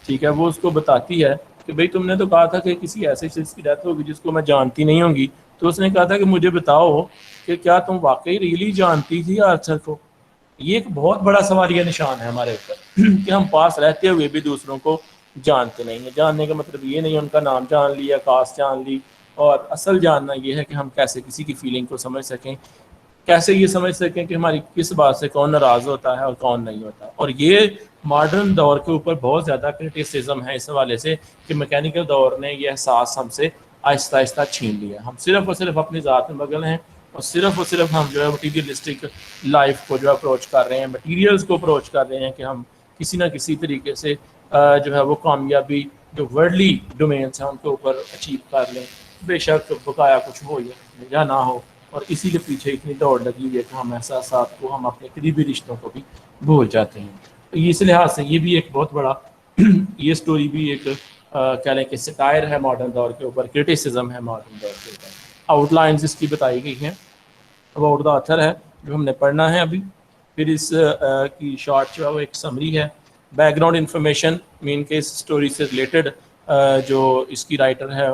ٹھیک ہے, وہ اس کو بتاتی ہے کہ بھئی تم نے تو کہا تھا کہ کسی ایسے شخص کی ڈیتھ ہوگی جس کو میں جانتی نہیں ہوں گی. تو اس نے کہا تھا کہ مجھے بتاؤ کہ کیا تم واقعی ریئلی جانتی تھی آرتھر کو. یہ ایک بہت بڑا سوالیہ نشان ہے ہمارے اوپر کہ ہم پاس رہتے ہوئے بھی دوسروں کو جانتے نہیں ہیں. جاننے کا مطلب یہ نہیں ان کا نام جان لیا, کاسٹ جان لی, اور اصل جاننا یہ ہے کہ ہم کیسے کسی کی فیلنگ کو سمجھ سکیں, کیسے یہ سمجھ سکیں کہ ہماری کس بات سے کون ناراض ہوتا ہے اور کون نہیں ہوتا. اور یہ ماڈرن دور کے اوپر بہت زیادہ کرٹیسزم ہے اس حوالے سے کہ میکینیکل دور نے یہ احساس ہم سے آہستہ آہستہ چھین لیا. ہم صرف اور صرف اپنی ذات میں مگن ہیں, اور صرف ہم جو ہے مٹیریلسٹک لائف کو جو اپروچ کر رہے ہیں, مٹیریلز کو اپروچ کر رہے ہیں کہ ہم کسی نہ کسی طریقے سے جو ہے وہ کامیابی جو ورلڈلی ڈومینس ہیں ان کے اوپر اچیو کر لیں. بے شک بقایا کچھ ہو یا نہ ہو, اور اسی کے پیچھے اتنی دوڑ لگی ہوئی ہے کہ ہم احساسات کو, ہم اپنے قریبی رشتوں کو بھی بھول جاتے ہیں. اس لحاظ سے یہ بھی ایک بہت بڑا یہ سٹوری بھی ایک کہہ لیں کہ سٹائر ہے ماڈرن دور کے اوپر, کرٹیسزم ہے ماڈرن دور کے اوپر. آؤٹ لائنز اس کی بتائی گئی ہیں, اباؤٹ دا آتھر ہے جو ہم نے پڑھنا ہے ابھی. پھر اس کی شارٹ جو ہے وہ ایک سمری ہے, بیک گراؤنڈ انفارمیشن, مین کہ اس اسٹوری سے ریلیٹڈ جو اس کی رائٹر ہے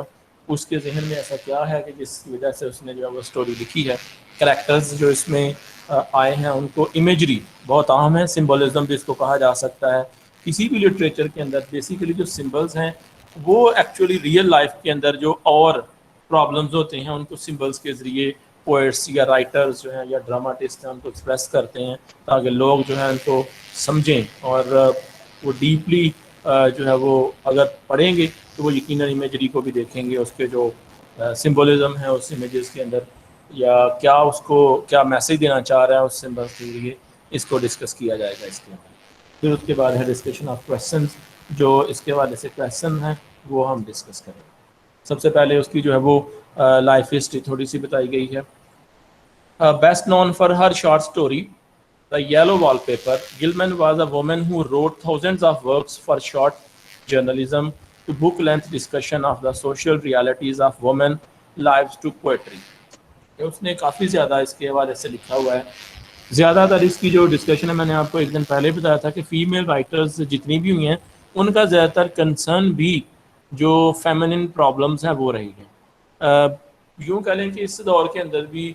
اس کے ذہن میں ایسا کیا ہے کہ جس کی وجہ سے اس نے جو ہے وہ اسٹوری لکھی ہے. کریکٹرز جو اس میں آئے ہیں ان کو امیجری بہت عام ہے, سمبولزم بھی اس کو کہا جا سکتا ہے. کسی بھی لٹریچر کے اندر بیسیکلی جو سمبلز ہیں وہ ایکچولی ریئل لائف کے اندر جو اور پرابلمز ہوتے ہیں ان کو سمبلز کے ذریعے پوئٹس یا رائٹرز جو ہیں یا ڈراماٹسٹ ہیں ان کو ایکسپریس کرتے ہیں تاکہ لوگ جو ہیں ان کو سمجھیں, اور وہ ڈیپلی جو ہے وہ اگر پڑھیں گے تو وہ یقیناً امیجری کو بھی دیکھیں گے, اس کے جو سمبولزم ہے اس امیجز کے اندر, یا کیا اس کو کیا میسیج دینا چاہ رہا ہے اس سمبلز کے ذریعے, اس کو ڈسکس کیا جائے گا اس کے اندر. پھر اس کے بعد ہے ڈسکشن آف کویشچنز, جو اس کے حوالے سے کویشچن ہیں وہ ہم ڈسکس کریں گے. سب سے پہلے اس کی جو ہے وہ لائف ہسٹری تھوڑی سی بتائی گئی ہے. Best known for her short story The Yellow Wallpaper, Gilman was a woman who wrote thousands of works for short journalism to book-length discussion of the social realities of women lives to poetry. اس نے کافی زیادہ اس کے حوالے سے لکھا ہوا ہے. زیادہ تر اس کی جو ڈسکشن ہے میں نے آپ کو ایک دن پہلے بتایا تھا کہ فیمیل رائٹرز جتنی بھی ہوئی ہیں ان کا زیادہ تر کنسرن بھی جو فیمنن پرابلمز ہیں وہ رہی ہیں. یوں کہہ لیں کہ اس دور کے اندر بھی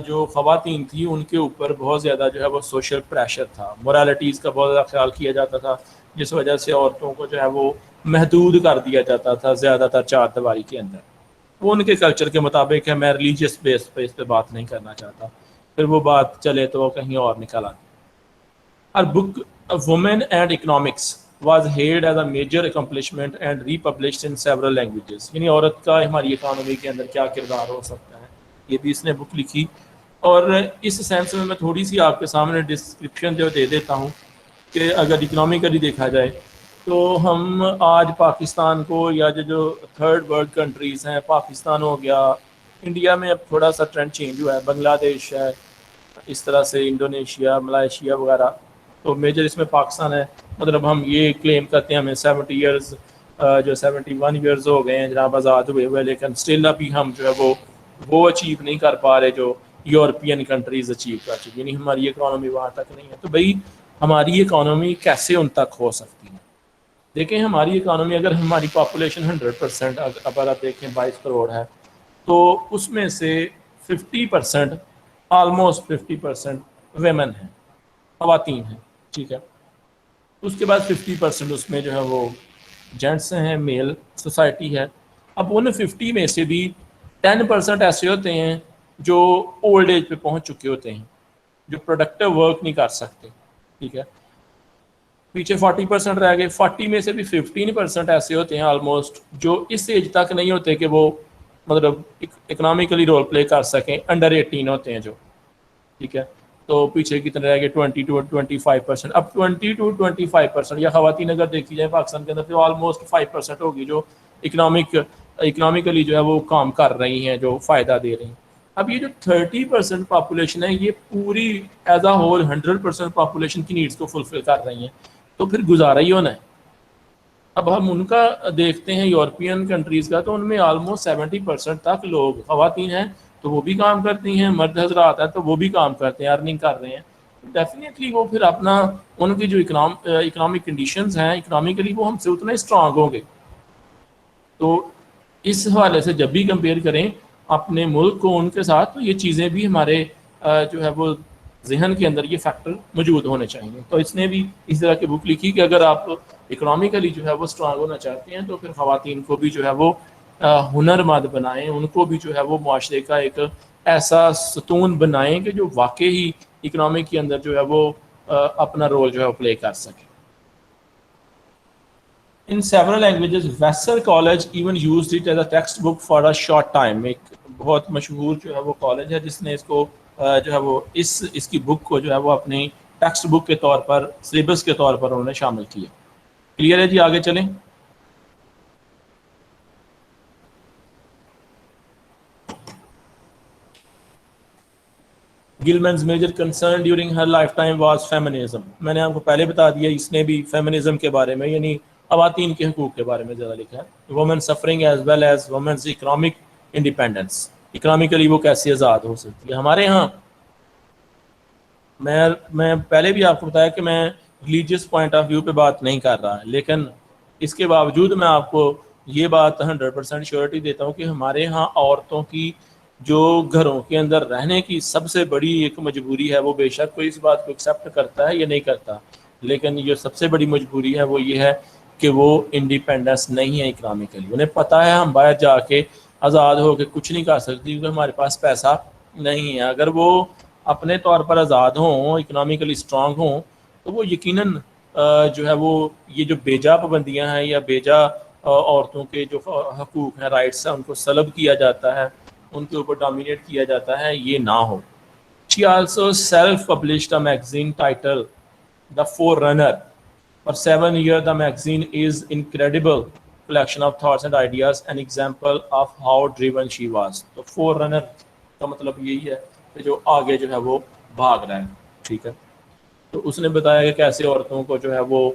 جو خواتین تھیں ان کے اوپر بہت زیادہ جو ہے وہ سوشل پریشر تھا، مورالٹیز کا بہت زیادہ خیال کیا جاتا تھا، جس وجہ سے عورتوں کو جو ہے وہ محدود کر دیا جاتا تھا زیادہ تر چار دیواری کے اندر. وہ ان کے کلچر کے مطابق ہے، میں ریلیجیس بیس پہ اس پہ بات نہیں کرنا چاہتا، پھر وہ بات چلے تو وہ کہیں اور نکل آتی. Her book Women and Economics was hailed as a major accomplishment and republished in several languages. یعنی عورت کا ہماری اکانومی کے اندر کیا کردار ہو سکتا ہے، یہ بھی اس نے بک لکھی. اور اس سینس میں تھوڑی سی آپ کے سامنے ڈسکرپشن جو دے دیتا ہوں کہ اگر اکنامیکلی دیکھا جائے تو ہم آج پاکستان کو یا جو تھرڈ ورلڈ کنٹریز ہیں، پاکستان ہو گیا، انڈیا میں اب تھوڑا سا ٹرینڈ چینج ہوا ہے، بنگلہ دیش ہے، اس طرح سے انڈونیشیا، ملائیشیا وغیرہ، تو میجر اس میں پاکستان ہے. مطلب ہم یہ کلیم کرتے ہیں ہمیں 70 ایئرز جو 71 ایئرز ہو گئے ہیں جناب آزاد ہوئے ہوئے، لیکن اسٹل ابھی ہم جو ہے وہ اچیو نہیں کر پا رہے جو یورپین کنٹریز اچیو کر چکی، یعنی ہماری اکانومی وہاں تک نہیں ہے. تو بھائی ہماری اکانومی کیسے ان تک ہو سکتی ہے؟ دیکھیں ہماری اکانومی، اگر ہماری پاپولیشن 100% اگر آپ دیکھیں 22 کروڑ ہے، تو اس میں سے 50% آلموسٹ 50% ویمن ہیں، خواتین ہیں، ٹھیک ہے. اس کے بعد 50% اس میں جو ہے وہ جینٹس ہیں، میل سوسائٹی ہے. اب ان 50 میں سے بھی 10% ایسے ہوتے ہیں جو اولڈ ایج پہ پہنچ چکے ہوتے ہیں، جو پروڈکٹیو ورک نہیں کر سکتے، ٹھیک ہے. پیچھے 40% رہ گئے. 40 میں سے بھی 15% ایسے ہوتے ہیں آلموسٹ جو اس ایج تک نہیں ہوتے کہ وہ مطلب اکنامیکلی رول پلے کر سکیں، انڈر 18 ہوتے ہیں جو، ٹھیک ہے. تو پیچھے کتنے رہ گئے 20 to 25%. اب 20 to 25% یا خواتین اگر دیکھی جائے پاکستان کے اندر تو آلموسٹ 5% ہوگی جو اکنامیکلی جو ہے وہ کام کر رہی ہیں، جو فائدہ دے رہی ہیں. اب یہ جو 30% پاپولیشن ہے یہ پوری ایز اے ہول 100% پاپولیشن کی نیڈس کو فلفل کر رہی ہیں، تو پھر گزارا ہی ہونا ہے. اب ہم ان کا دیکھتے ہیں یورپین کنٹریز کا، تو ان میں آلموسٹ 70% تک لوگ خواتین ہیں تو وہ بھی کام کرتی ہیں، مرد حضرات ہیں تو وہ بھی کام کرتے ہیں، ارننگ کر رہے ہیں. ڈیفینیٹلی وہ پھر اپنا ان کی جو اکنامک کنڈیشنز ہیں اکنامیکلی وہ ہم سے اتنے اسٹرانگ ہوں گے. تو اس حوالے سے جب بھی کمپیئر کریں اپنے ملک کو ان کے ساتھ، تو یہ چیزیں بھی ہمارے جو ہے وہ ذہن کے اندر یہ فیکٹر موجود ہونے چاہیے. تو اس نے بھی اس طرح کی بک لکھی کہ اگر آپ اکنامیکلی جو ہے وہ اسٹرانگ ہونا چاہتے ہیں تو پھر خواتین کو بھی جو ہے وہ ہنر مند بنائیں، ان کو بھی جو ہے وہ معاشرے کا ایک ایسا ستون بنائیں کہ جو واقعی اکنامی کے اندر جو ہے وہ اپنا رول جو ہے پلے کر سکے. In several languages, Vassar College even used it as a textbook for a short time. ایک بہت مشہور جو ہے وہ کالج ہے جس نے اس کو جو ہے وہ اس کی بک کو جو ہے وہ اپنی ٹیکسٹ بک کے طور پر، سلیبس کے طور پر انہوں نے شامل کیا. کلیئر ہے جی؟ آگے چلیں. Gilman's major concern during her life time was feminism. میں نے آپ کو پہلے بتا دیا اس نے بھی فیمنزم کے بارے میں، یعنی خواتین کے حقوق کے بارے میں زیادہ لکھا ہے. Women suffering as well as women's economic independence. Economically وہ کیسے آزاد ہو سکتی ہے. ہمارے ہاں میں پہلے بھی آپ کو بتایا کہ میں ریلیجیس پوائنٹ آف ویو پہ بات نہیں کر رہا، لیکن اس کے باوجود میں آپ کو یہ بات 100% شیورٹی دیتا ہوں کہ ہمارے ہاں عورتوں کی جو گھروں کے اندر رہنے کی سب سے بڑی ایک مجبوری ہے، وہ بے شک کوئی اس بات کو ایکسیپٹ کرتا ہے یا نہیں کرتا، لیکن یہ سب سے بڑی مجبوری ہے وہ یہ ہے کہ وہ انڈیپینڈنس نہیں ہے اکنامیکلی. انہیں پتہ ہے ہم باہر جا کے آزاد ہو کے کچھ نہیں کر سکتی کیونکہ ہمارے پاس پیسہ نہیں ہے. اگر وہ اپنے طور پر آزاد ہوں، اکنامیکلی اسٹرانگ ہوں، تو وہ یقیناً جو ہے وہ یہ جو بیجا پابندیاں ہیں یا بیجا عورتوں کے جو حقوق ہیں، رائٹس ہیں، ان کو سلب کیا جاتا ہے، ان کے اوپر ڈومینیٹ کیا جاتا ہے، یہ نہ ہو. She also self-published a magazine titled The Forerunner. For 7 years, the magazine is incredible collection of thoughts and ideas, an example of how driven she was. تو Forerunner کا مطلب یہی ہے کہ جو آگے جو ہے وہ بھاگ رہا ہے، ٹھیک ہے. تو اس نے بتایا کہ کیسے عورتوں کو جو ہے وہ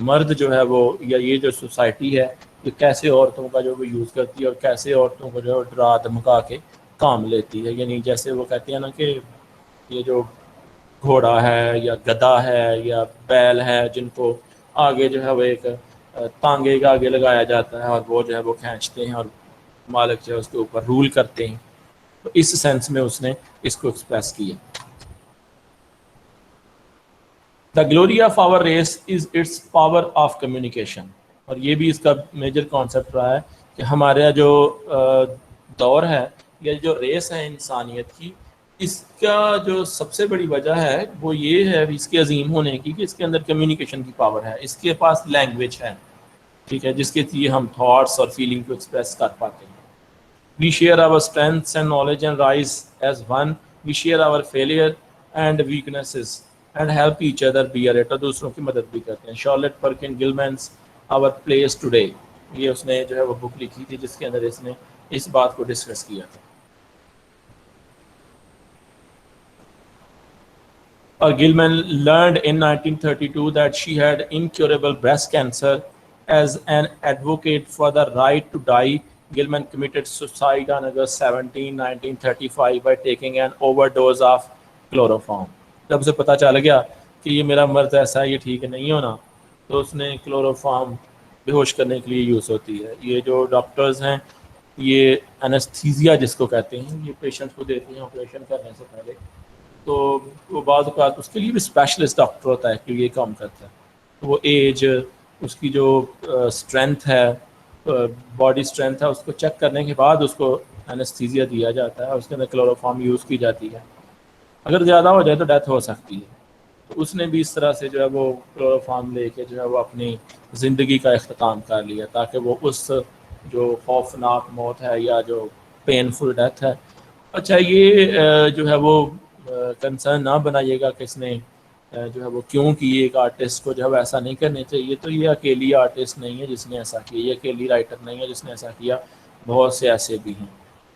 مرد جو ہے وہ یا یہ جو سوسائٹی ہے یہ کیسے عورتوں کا جو وہ یوز کرتی ہے اور کیسے عورتوں کو جو ہے ڈرا دھمکا کے کام لیتی ہے. یعنی جیسے وہ کہتے ہیں نا کہ یہ جو گھوڑا ہے یا گدھا ہے یا بیل ہے جن کو آگے جو ہے وہ ایک تانگے کے آگے لگایا جاتا ہے اور وہ جو ہے وہ کھینچتے ہیں اور مالک جو ہے اس کے اوپر رول کرتے ہیں. تو اس سینس میں اس نے اس کو ایکسپریس کیا. The glory of our race is its power of communication. اور یہ بھی اس کا میجر کانسیپٹ رہا ہے کہ ہمارا جو دور ہے یا جو ریس ہے انسانیت کی, اس کا جو سب سے بڑی وجہ ہے وہ یہ ہے اس کے عظیم ہونے کی کہ اس کے اندر کمیونیکیشن کی پاور ہے, اس کے پاس لینگویج ہے, ٹھیک ہے, جس کے ذریعے ہم تھاٹس اور فیلنگ کو ایکسپریس کر پاتے ہیں. We share our strengths and knowledge and rise as one. We share our failure and weaknesses and help each other bear it. اور دوسروں کی مدد بھی کرتے ہیں. Charlotte Perkins Gilman's our place today, یہ اس نے جو ہے وہ بک لکھی تھی جس کے اندر اس نے اس بات کو ڈسکس کیا تھا. اور گلمین learned in 1932 that she had incurable breast cancer. As an advocate for the right to die, Gilman committed suicide on August 17, 1935 by taking an overdose of chloroform. جب اسے پتہ چل گیا کہ یہ میرا مرض ایسا ہے, یہ ٹھیک نہیں ہونا, تو اس نے کلوروفارم بے ہوش کرنے کے لیے یوز ہوتی ہے. یہ جو ڈاکٹرز ہیں یہ انستھیزیا جس کو کہتے ہیں, یہ پیشنٹ کو دیتے ہیں آپریشن کرنے سے پہلے. تو وہ بعض اوقات اس کے لیے بھی اسپیشلسٹ ڈاکٹر ہوتا ہے کہ یہ کام کرتا ہے. وہ ایج, اس کی جو اسٹرینتھ ہے, باڈی اسٹرینتھ ہے, اس کو چیک کرنے کے بعد اس کو انستھیزیا دیا جاتا ہے, اس کے اندر کلوروفارم یوز کی جاتی ہے. اگر زیادہ ہو جائے تو ڈیتھ ہو سکتی ہے. تو اس نے بھی اس طرح سے جو ہے وہ کلوروفارم لے کے جو ہے وہ اپنی زندگی کا اختتام کر لیا, تاکہ وہ اس جو خوفناک موت ہے یا جو پینفل ڈیتھ ہے. اچھا, یہ جو ہے وہ کنسرن نہ بنائیے گا کہ اس نے جو ہے وہ کیوں کی, ایک آرٹسٹ کو جو ہے وہ ایسا نہیں کرنے چاہیے. تو یہ اکیلی آرٹسٹ نہیں ہے جس نے ایسا کیا, یہ اکیلی رائٹر نہیں ہے جس نے ایسا کیا, بہت سے ایسے بھی ہیں,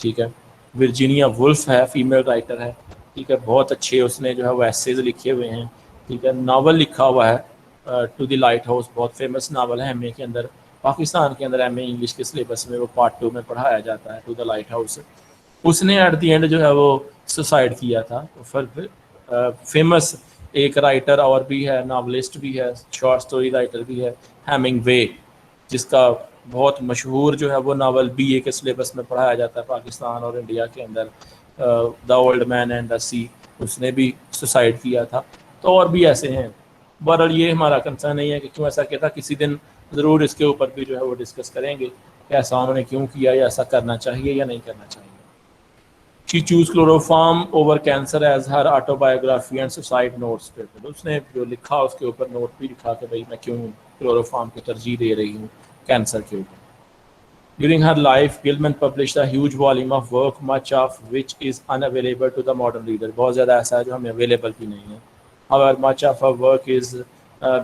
ٹھیک ہے. ورجینیا وولف ہے, فیمیل رائٹر ہے, ٹھیک ہے, بہت اچھے اس نے جو ہے وہ ایسیز لکھے ہوئے ہیں, ٹھیک ہے. ناول لکھا ہوا ہے ٹو دی لائٹ ہاؤس, بہت فیمس ناول ہے ایم اے کے اندر, پاکستان کے اندر ایم اے انگلش کے سلیبس میں وہ پارٹ 2 میں پڑھایا جاتا ہے, ٹو دا لائٹ ہاؤس. اس نے ایٹ دی اینڈ جو ہے وہ سوسائڈ کیا تھا. فیمس ایک رائٹر اور بھی ہے, ناولسٹ بھی ہے, شارٹ سٹوری رائٹر بھی ہے, ہیمنگ وے, جس کا بہت مشہور جو ہے وہ ناول بی اے کے سلیبس میں پڑھایا جاتا ہے پاکستان اور انڈیا کے اندر, the old man and the سی. اس نے بھی سوسائڈ کیا تھا. تو اور بھی ایسے ہیں. بہرحال یہ ہمارا کنسرن نہیں ہے کہ کیوں ایسا کیا تھا, کسی دن ضرور اس کے اوپر بھی جو ہے وہ ڈسکس کریں گے کہ ایسا انہوں نے کیوں کیا, یا ایسا کرنا چاہیے یا نہیں کرنا چاہیے. She chose chloroform over cancer as her autobiography and suicide notes paper. اس نے جو لکھا اس کے اوپر نوٹ بھی لکھا کہ بھئی میں کیوں کلوروفارم کو ترجیح دے رہی ہوں کینسر کے اوپر. During her life, Gilman published a huge volume of work, much of which is unavailable to the modern reader. بہت زیادہ ایسا ہے جو ہمیں اویلیبل بھی نہیں ہے. However, much of her work is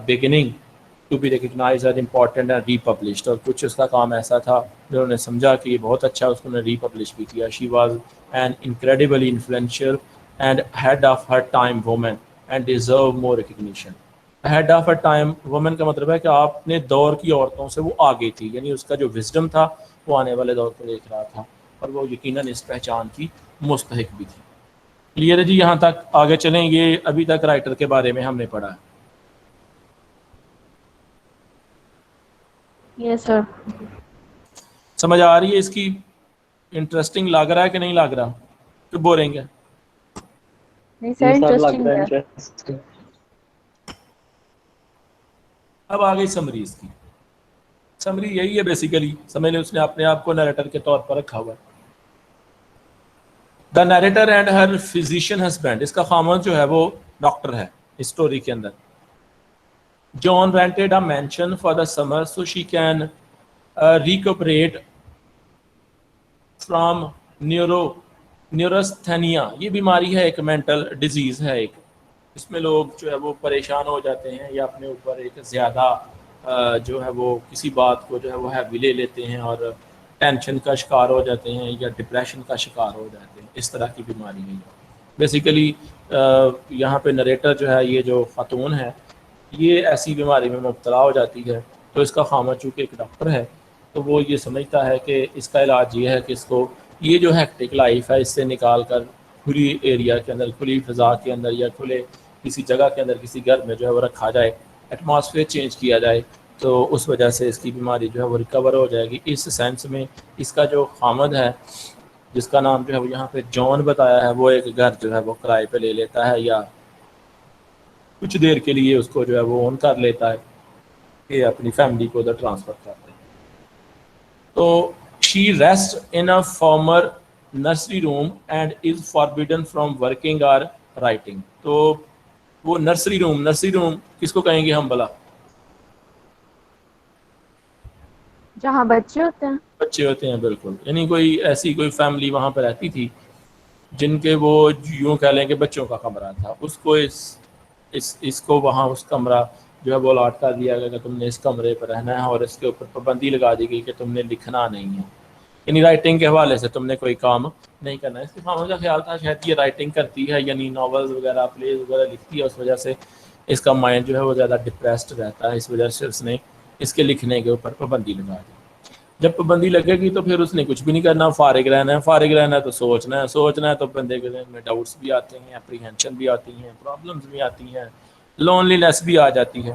beginning to be recognized as important and republished. اور کچھ اس کا کام ایسا تھا جنہوں نے سمجھا کہ یہ بہت اچھا, اس کو نے ریپبلش بھی کیا. She was an incredibly influential and ahead of her time woman and deserve more recognition. Ahead of her time woman کا مطلب ہے کہ آپ نے دور کی عورتوں سے وہ آگے تھی, یعنی اس کا جو وزڈم تھا وہ آنے والے دور کو دیکھ رہا تھا, اور وہ یقیناً اس پہچان کی مستحق بھی تھی. کلیئر ہے جی, یہاں تک آگے چلیں. یہ ابھی تک رائٹر کے بارے میں ہم نے پڑھا ہے. یس سر. سمجھ آ رہی ہے اس کی؟ انٹرسٹنگ لگ رہا ہے کہ نہیں لگ رہا, کہ بورنگ ہے؟ نہیں سر, انٹرسٹنگ ہے. اب آ گئی سمری. اس کی سمری یہی ہے بیسیکلی, سمجھ لیں اس نے اپنے آپ کو نیریٹر کے طور پر رکھا ہوا ہے. The narrator and her physician husband, اس کا خامند جو ہے وہ ڈاکٹر ہے اس اسٹوری کے اندر. John rented a mansion for the summer so she can recuperate from neurasthenia. یہ بیماری ہے, ایک مینٹل ڈیزیز ہے ایک, اس میں لوگ جو ہے وہ پریشان ہو جاتے ہیں یا اپنے اوپر ایک زیادہ جو ہے وہ کسی بات کو جو ہے وہ ہیوی لے لیتے ہیں اور ٹینشن کا شکار ہو جاتے ہیں یا ڈپریشن کا شکار ہو جاتے ہیں. اس طرح کی بیماری ہے بیسیکلی. یہاں پہ نریٹر جو ہے, یہ جو خاتون ہے, یہ ایسی بیماری میں مبتلا ہو جاتی ہے. تو اس کا خامد چونکہ ایک ڈاکٹر ہے تو وہ یہ سمجھتا ہے کہ اس کا علاج یہ ہے کہ اس کو یہ جو ہیکٹک لائف ہے اس سے نکال کر کھلی ایریا کے اندر, کھلی فضا کے اندر یا کھلے کسی جگہ کے اندر, کسی گھر میں جو ہے وہ رکھا جائے, ایٹماسفیئر چینج کیا جائے تو اس وجہ سے اس کی بیماری جو ہے وہ ریکور ہو جائے گی. اس سینس میں اس کا جو خامد ہے جس کا نام جو ہے وہ یہاں پہ جان بتایا ہے، وہ ایک گھر جو ہے وہ کرائے پہ لے لیتا ہے یا کچھ دیر کے لیے اس کو جو ہے وہ اون کر لیتا ہے کہ اپنی فیملی کو ادھر ٹرانسفر کر دیں. تو she rest in a former nursery room and is forbidden from working اور رائٹنگ. تو وہ نرسری روم کس کو کہیں گے ہم بلا؟ جہاں بچے ہوتے ہیں بالکل. یعنی کوئی ایسی کوئی فیملی وہاں پہ رہتی تھی جن کے وہ یوں کہہ لیں کہ بچوں کا کمرہ تھا، اس کو اس کو وہاں اس کمرہ جو ہے وہ الاٹ کر دیا گیا کہ تم نے اس کمرے پر رہنا ہے، اور اس کے اوپر پابندی لگا دی گئی کہ تم نے لکھنا نہیں ہے، یعنی رائٹنگ کے حوالے سے تم نے کوئی کام نہیں کرنا ہے. اس کے خامد کا خیال تھا شاید یہ رائٹنگ کرتی ہے، یعنی ناولز وغیرہ پلیز وغیرہ لکھتی ہے، اس وجہ سے اس کا مائنڈ جو ہے وہ زیادہ ڈپریسڈ رہتا ہے، اس وجہ سے اس نے اس کے لکھنے کے اوپر پابندی لگا دی. جب پابندی لگے گی تو پھر اس نے کچھ بھی نہیں کرنا، فارغ رہنا ہے تو سوچنا ہے تو بندے کے ذہن میں ڈاؤٹس بھی آتے ہیں، اپریہینشن بھی آتی ہیں، پرابلمس بھی آتی ہیں، لونلی نیس بھی آ جاتی ہے.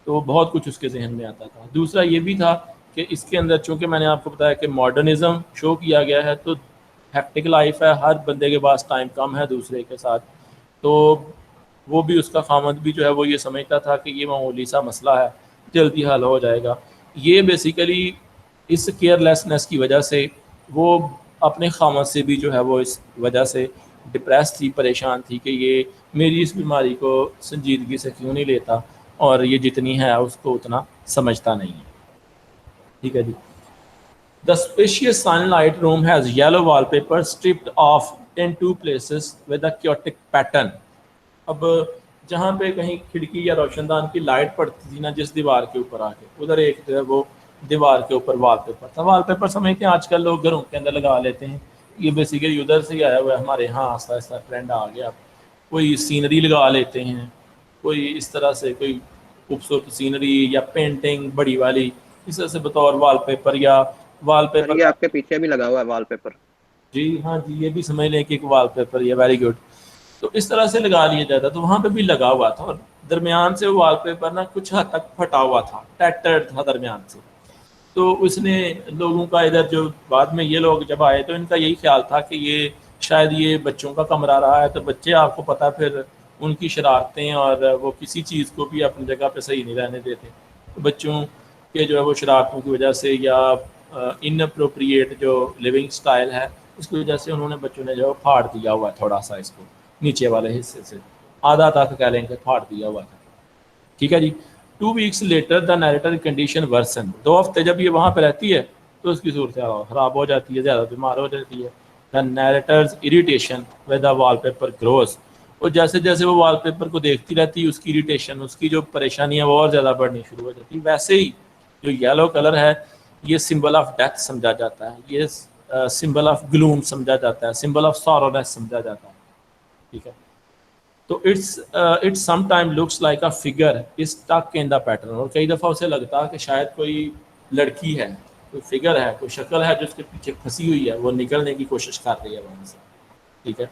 تو بہت کچھ اس کے ذہن میں آتا تھا. دوسرا یہ بھی تھا کہ اس کے اندر چونکہ میں نے آپ کو بتایا کہ ماڈرنزم شو کیا گیا ہے، تو ہیکٹک لائف ہے، ہر بندے کے پاس ٹائم کم ہے دوسرے کے ساتھ. تو وہ بھی اس کا خامد بھی جو ہے وہ یہ سمجھتا تھا کہ یہ معمولی سا مسئلہ ہے، جلدی حل ہو جائے گا. یہ بیسیکلی اس کیئر لیسنس کی وجہ سے وہ اپنے خامد سے بھی جو ہے وہ اس وجہ سے ڈپریس تھی، پریشان تھی کہ یہ میری اس بیماری کو سنجیدگی سے کیوں نہیں لیتا، اور یہ جتنی ہے اس کو اتنا سمجھتا نہیں ہے. ٹھیک ہے جی. The spacious sunlight room has yellow wallpaper stripped off in 2 places with a chaotic pattern. اب جہاں پہ کہیں کھڑکی یا روشن دان کی لائٹ پڑتی تھی نا جس دیوار کے اوپر آ کے، ادھر ایک جو ہے وہ دیوار کے اوپر وال پیپر تھا. وال پیپر سمجھتے ہیں آج کل لوگ گھروں کے اندر لگا لیتے ہیں، یہ بیسیکلی ادھر سے ہی آیا ہوا ہے، ہمارے یہاں آہستہ آہستہ ٹرینڈ آ گیا. کوئی سینری لگا لیتے ہیں، کوئی اس طرح سے کوئی خوبصورت سینری یا پینٹنگ بڑی والی اس طرح سے بطور وال پیپر یا وال پیپر. یہ آپ کے پیچھے بھی لگا ہوا ہے وال پیپر. جی ہاں جی، یہ بھی سمجھ لیں کہ ایک وال پیپر یہ ویری گڈ. تو اس طرح سے لگا لیا جاتا، تو وہاں پہ بھی لگا ہوا تھا، اور درمیان سے وال پیپر نا کچھ حد تک پھٹا ہوا تھا، ٹیٹرڈ تھا درمیان سے. تو اس نے لوگوں کا ادھر جو بعد میں یہ لوگ جب آئے تو ان کا یہی خیال تھا کہ یہ شاید یہ بچوں کا کمرہ رہا ہے، تو بچے آپ کو پتہ پھر ان کی شرارتیں اور وہ کسی چیز کو بھی اپنی جگہ پہ صحیح نہیں رہنے دیتے. تو بچوں کے جو ہے وہ شرارتوں کی وجہ سے یا ان اپروپریٹ جو لیونگ سٹائل ہے اس کی وجہ سے انہوں نے بچوں نے جو ہے پھاڑ دیا ہوا ہے تھوڑا سا اس کو نیچے والے حصے سے، آدھا تک کہہ لیں کہ پھاڑ دیا ہوا تھا. ٹھیک ہے جی. 2 weeks later the narrator condition worsen. 2 ہفتے جب یہ وہاں پہ رہتی ہے تو اس کی صورت خراب ہو جاتی ہے، زیادہ بیمار ہو جاتی ہے. The narrator's irritation with the wallpaper grows. اور جیسے جیسے وہ وال پیپر کو دیکھتی رہتی اس کی اریٹیشن، اس کی جو پریشانی ہے وہ اور زیادہ بڑھنی شروع ہو جاتی. ویسے ہی جو یلو کلر ہے یہ سمبل آف ڈیتھ سمجھا جاتا ہے، یہ سمبل آف گلوم سمجھا جاتا ہے، سمبل آف سارونیس سمجھا جاتا ہے. ٹھیک ہے. تو it some time looks like a figure is stuck in the pattern. اور کئی دفعہ اسے لگتا ہے کہ شاید کوئی لڑکی ہے، کوئی فگر ہے، کوئی شکل ہے جو اس کے پیچھے پھنسی ہوئی ہے، وہ نکلنے کی کوشش کر رہی ہے وہاں سے. ٹھیک ہے.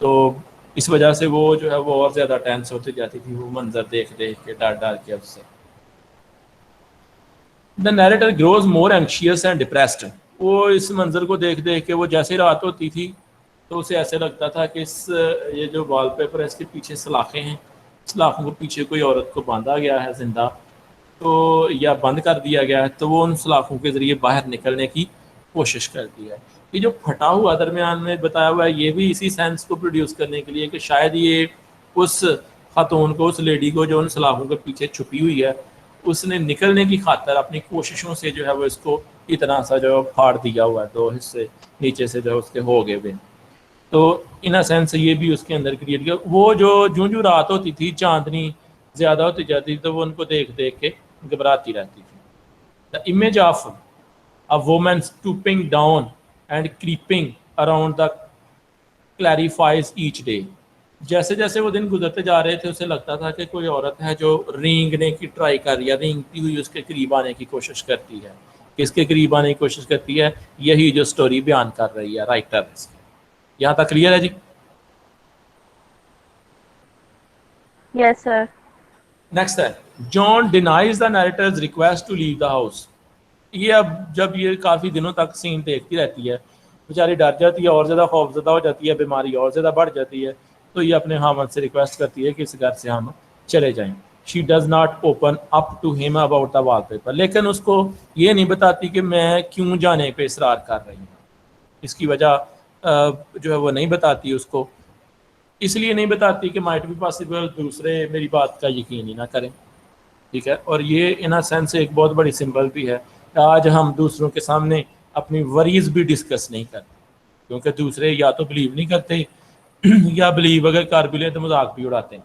تو اس وجہ سے وہ جو ہے وہ اور زیادہ ٹینس ہوتی جاتی تھی، وہ منظر دیکھ دیکھ کے ڈر ڈر کے اس سے. The narrator grows more anxious and depressed. وہ اس منظر کو دیکھ دیکھ کے وہ جیسے رات ہوتی تھی تو اسے ایسے لگتا تھا کہ یہ جو وال پیپر ہے اس کے پیچھے سلاخیں ہیں، سلاخوں کے پیچھے کوئی عورت کو باندھا گیا ہے زندہ، تو یا بند کر دیا گیا ہے، تو وہ ان سلاخوں کے ذریعے باہر نکلنے کی کوشش کرتی ہے. یہ جو پھٹا ہوا درمیان میں بتایا ہوا ہے یہ بھی اسی سینس کو پروڈیوس کرنے کے لیے کہ شاید یہ اس خاتون کو، اس لیڈی کو جو ان سلاخوں کے پیچھے چھپی ہوئی ہے، اس نے نکلنے کی خاطر اپنی کوششوں سے جو ہے وہ اس کو اتنا سا جو پھاڑ دیا ہوا ہے، 2 حصے نیچے سے جو اس کے ہو گئے ہوئے. تو ان اے سینس یہ بھی اس کے اندر کریٹ کیا. وہ جو جوں رات ہوتی تھی چاندنی زیادہ ہوتی جاتی تھی تو وہ ان کو دیکھ دیکھ کے گھبراتی رہتی تھی. The image of a woman stooping down and creeping around the clarifies each day. جیسے جیسے وہ دن گزرتے جا رہے تھے اسے لگتا تھا کہ کوئی عورت ہے جو رینگنے کی ٹرائی کر رہی ہے، رینگتی ہوئی اس کے قریب آنے کی کوشش کرتی ہے. کس کے قریب آنے کی کوشش کرتی ہے؟ یہی جو سٹوری بیان کر رہی ہے رائٹر. یہاں تک کلیئر ہے جی؟ یس سر. نیکسٹ ہے John denies the narrator's request to leave the house. یہ اب جب یہ کافی دنوں تک سین دیکھتی رہتی ہے بیچاری ڈر جاتی ہے اور زیادہ خوف زدہ ہو جاتی ہے, بیماری اور زیادہ بڑھ جاتی ہے, تو یہ اپنے خاوند سے ریکویسٹ کرتی ہے کہ اس گھر سے ہم چلے جائیں. She does not open up to him about the wallpaper, لیکن اس کو یہ نہیں بتاتی کہ میں کیوں جانے پہ اصرار کر رہی ہوں. اس کی وجہ جو ہے وہ نہیں بتاتی اس کو, اس لیے نہیں بتاتی کہ مائٹ بھی پاسبل دوسرے میری بات کا یقین ہی نہ کریں. ٹھیک ہے, اور یہ ان اے سینس ایک بہت بڑی سمبل بھی ہے کہ آج ہم دوسروں کے سامنے اپنی وریز بھی ڈسکس نہیں کرتے, کیونکہ دوسرے یا تو بلیو نہیں کرتے یا بلیو اگر کر بھی لیں تو مذاق بھی اڑاتے ہیں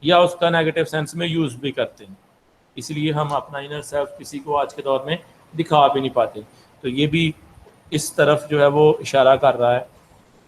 یا اس کا نیگیٹو سینس میں یوز بھی کرتے ہیں. اس لیے ہم اپنا انر سیلف کسی کو آج کے دور میں دکھا بھی نہیں پاتے. تو یہ بھی اس طرف جو ہے وہ اشارہ کر رہا ہے.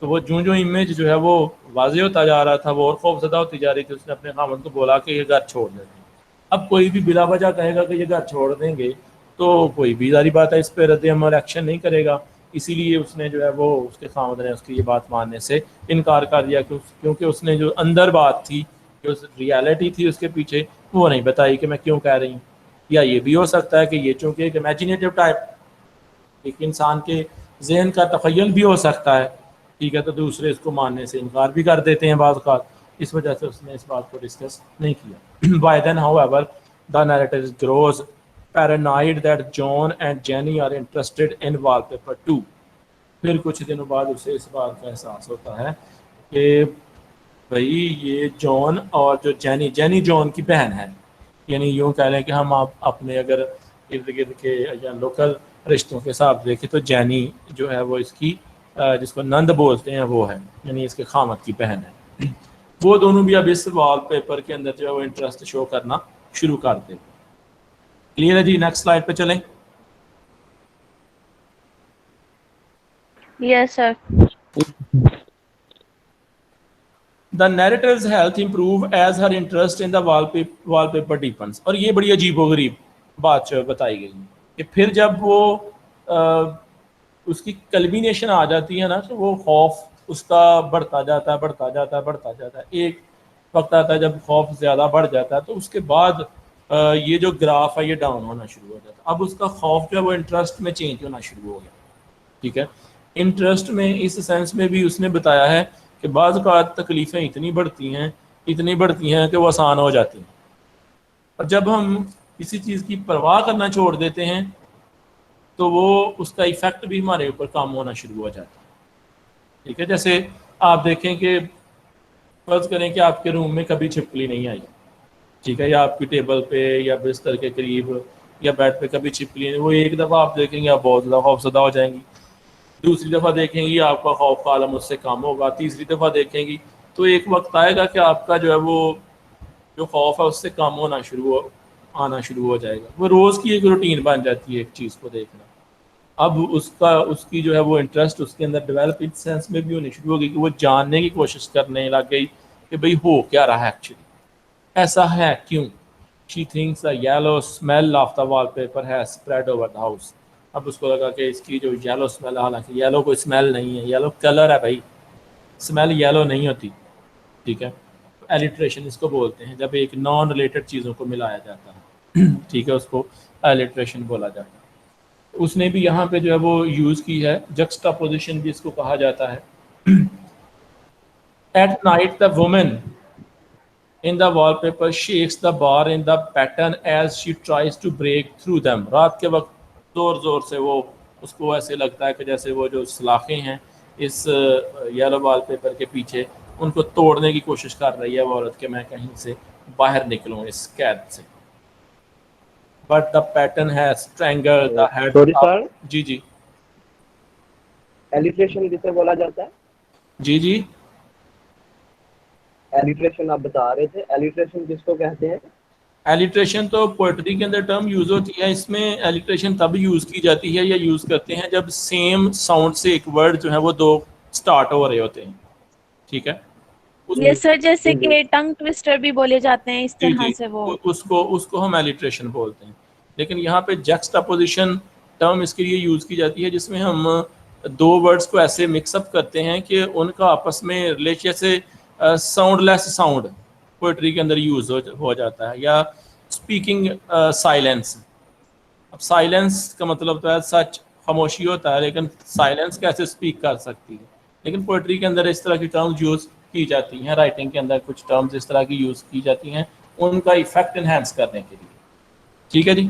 تو وہ جو امیج جو ہے وہ واضح ہوتا جا رہا تھا وہ اور خوف زدہ ہوتی جا رہی تھی. اس نے اپنے خاوند کو بولا کہ یہ گھر چھوڑ دیتے ہیں. اب کوئی بھی بلا وجہ کہے گا کہ یہ گھر چھوڑ دیں گے تو کوئی بھی ظاہری بات ہے اس پہ رد عمل ایکشن نہیں کرے گا. اسی لیے اس نے جو ہے وہ اس کے خاوند نے اس کی یہ بات ماننے سے انکار کر دیا, کیونکہ اس نے جو اندر بات تھی جو ریالٹی تھی اس کے پیچھے وہ نہیں بتائی کہ میں کیوں کہہ رہی ہوں. یا یہ بھی ہو سکتا ہے کہ یہ چونکہ ایک امیجینیٹو ٹائپ ایک انسان کے ذہن کا تخیل بھی ہو سکتا ہے. ٹھیک ہے, تو دوسرے اس کو ماننے سے انکار بھی کر دیتے ہیں بعض اوقات, اس وجہ سے اس نے اس بات کو ڈسکس نہیں کیا. By then, however, the narrator grows paranoid that John and Jenny are interested in wallpaper too. پھر کچھ دنوں بعد اسے اس بات کا احساس ہوتا ہے کہ بھائی یہ جان اور جو جینی جان کی بہن ہے, یعنی یوں کہہ لیں کہ ہم آپ اپنے اگر ارد گرد کے یا لوکل رشتوں کے حساب دیکھیں تو جینی جو ہے وہ اس کی جس کو نند بولتے ہیں وہ ہے, یعنی اس کے خامد کی بہن ہے. وہ دونوں بھی اب اس وال پیپر کے اندر جو ہے وہ انٹرسٹ شو کرنا شروع کر دیں. کلیئر ہے جی؟ نیکسٹ سلائڈ پہ چلیں. یس سر. The narrator's health improve as her interest in the wallpaper deepens. اور یہ بڑی عجیب و غریب بات بتائی گئی کہ پھر جب وہ اس کی کلمینیشن آ جاتی ہے نا تو وہ خوف اس کا بڑھتا جاتا ہے. ایک وقت آتا ہے جب خوف زیادہ بڑھ جاتا ہے تو اس کے بعد یہ جو گراف ہے یہ ڈاؤن ہونا شروع ہو جاتا ہے. اب اس کا خوف جو ہے وہ انٹرسٹ میں چینج ہونا شروع ہو گیا. ٹھیک ہے, انٹرسٹ میں اس سینس میں بھی اس نے بتایا ہے کہ بعض اوقات تکلیفیں اتنی بڑھتی ہیں کہ وہ آسان ہو جاتی ہیں, اور جب ہم کسی چیز کی پرواہ کرنا چھوڑ دیتے ہیں تو وہ اس کا ایفیکٹ بھی ہمارے اوپر کم ہونا شروع ہو جاتا ہے. ٹھیک ہے, جیسے آپ دیکھیں کہ فرض کریں کہ آپ کے روم میں کبھی چھپکلی نہیں آئی. ٹھیک ہے, یا آپ کی ٹیبل پہ یا بستر کے قریب یا بیڈ پہ کبھی چھپکلی نہیں, وہ ایک دفعہ آپ دیکھیں گے آپ بہت زیادہ خوف زدہ ہو جائیں گی. دوسری دفعہ دیکھیں گی آپ کا خوف کا عالم اس سے کم ہوگا. تیسری دفعہ دیکھیں گی تو ایک وقت آئے گا کہ آپ کا جو ہے وہ جو خوف ہے اس سے کم آنا شروع ہو جائے گا. وہ روز کی ایک روٹین بن جاتی ہے ایک چیز کو دیکھنا. اب اس کی جو ہے وہ انٹرسٹ اس کے اندر ڈیولپ اس سینس میں بھی ہونی شروع ہو گئی کہ وہ جاننے کی کوشش کرنے لگ گئی کہ بھئی ہو کیا رہا ہے ایکچولی, ایسا ہے کیوں. She thinks the yellow smell of the wall paper has spread over the house. اب اس کو لگا کہ اس کی جو یلو اسمیل, حالانکہ یلو کوئی اسمیل نہیں ہے, یلو کلر ہے بھائی, اسمیل یلو نہیں ہوتی. ٹھیک ہے, ایلیٹریشن اس کو بولتے ہیں جب ایک نان ریلیٹڈ چیزوں کو ملایا جاتا ہے. ٹھیک ہے, اس کو ایلیٹریشن بولا جاتا ہے. اس نے بھی یہاں پہ جو ہے وہ یوز کی ہے جکسٹاپوزیشن بھی اس کو کہا جاتا ہے. At night the woman in the wallpaper shakes the bar in the pattern as she tries to break through them. رات کے وقت زور سے وہ اس کو ایسے لگتا ہے کہ جیسے وہ جو سلاخیں ہیں اس یلو وال پیپر کے پیچھے ان کو توڑنے کی کوشش کر رہی ہے وہ عورت کہ میں کہیں سے باہر نکلوں اس قید سے. But the pattern has strangled the head. Sorry sir. G Alliteration کسے بولا جاتا ہے؟ جی ایلیٹریشن آپ بتا رہے تھے, ایلیٹریشن کس کو کہتے ہیں؟ ایلیٹریشن تو پوئٹری کے اندر ٹرم یوز ہوتی ہے. اس میں ایلیٹریشن تب یوز کی جاتی ہے یا یوز کرتے ہیں جب سیم ساؤنڈ سے ایک ورڈ جو ہے وہ دو سٹارٹ ہو رہے ہوتے ہیں. ٹھیک ہے, یس سر, جیسے کہ ٹنگ ٹویسٹر بھی بولے جاتے ہیں اس طرح سے وہ اس کو ہم ایلیٹریشن بولتے ہیں. لیکن یہاں پہ جیکسٹاپوزیشن ٹرم اس کے لیے یوز کی جاتی ہے جس میں ہم دو ورڈز کو ایسے مکس اپ کرتے ہیں کہ ان کا آپس میں ریلیشن سے ساؤنڈ لیس ساؤنڈ پوئٹری کے اندر یوز ہو جاتا ہے. یا اسپیکنگ سائلنس. اب سائلنس کا مطلب تو ہے سچ، خاموشی ہوتا ہے، لیکن سائلنس کیسے اسپیک کر سکتی ہے. لیکن پوئٹری کے اندر اس طرح کی ٹرمز یوز کی جاتی ہیں، رائٹنگ کے اندر کچھ ٹرمز اس طرح کی یوز کی جاتی ہیں ان کا ایفیکٹ انہینس کرنے کے لیے. ٹھیک ہے جی،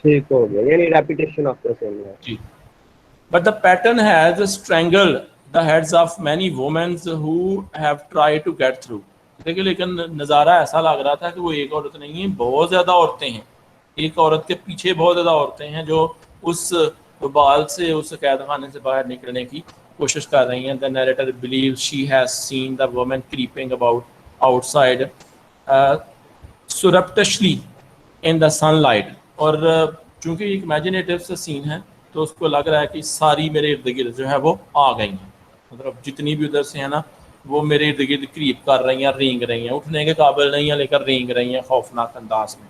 ٹھیک ہو گیا، یعنی ریپیٹیشن آف دا سیم ہے جی. But the pattern has strangled the heads of many womans who have tried to get through. دیکھیے لیکن نظارہ ایسا لگ رہا تھا کہ وہ ایک عورت نہیں ہے، بہت زیادہ عورتیں ہیں. ایک عورت کے پیچھے بہت زیادہ عورتیں ہیں جو اس بال سے، اس قید خانے سے باہر نکلنے کی کوشش کر رہی ہیں. The narrator believes she has seen the woman creeping about outside surreptitiously in the sunlight. اور چونکہ ایک امیجنیٹو سے سین ہے تو اس کو لگ رہا ہے کہ ساری میرے ارد گرد جو ہے وہ آ گئی ہیں، مطلب جتنی بھی ادھر سے ہیں نا وہ میرے ارد گرد کریپ کر رہی ہیں، رینگ رہی ہیں، اٹھنے کے قابل نہیں ہیں لیکن رینگ رہی ہیں خوفناک انداز میں.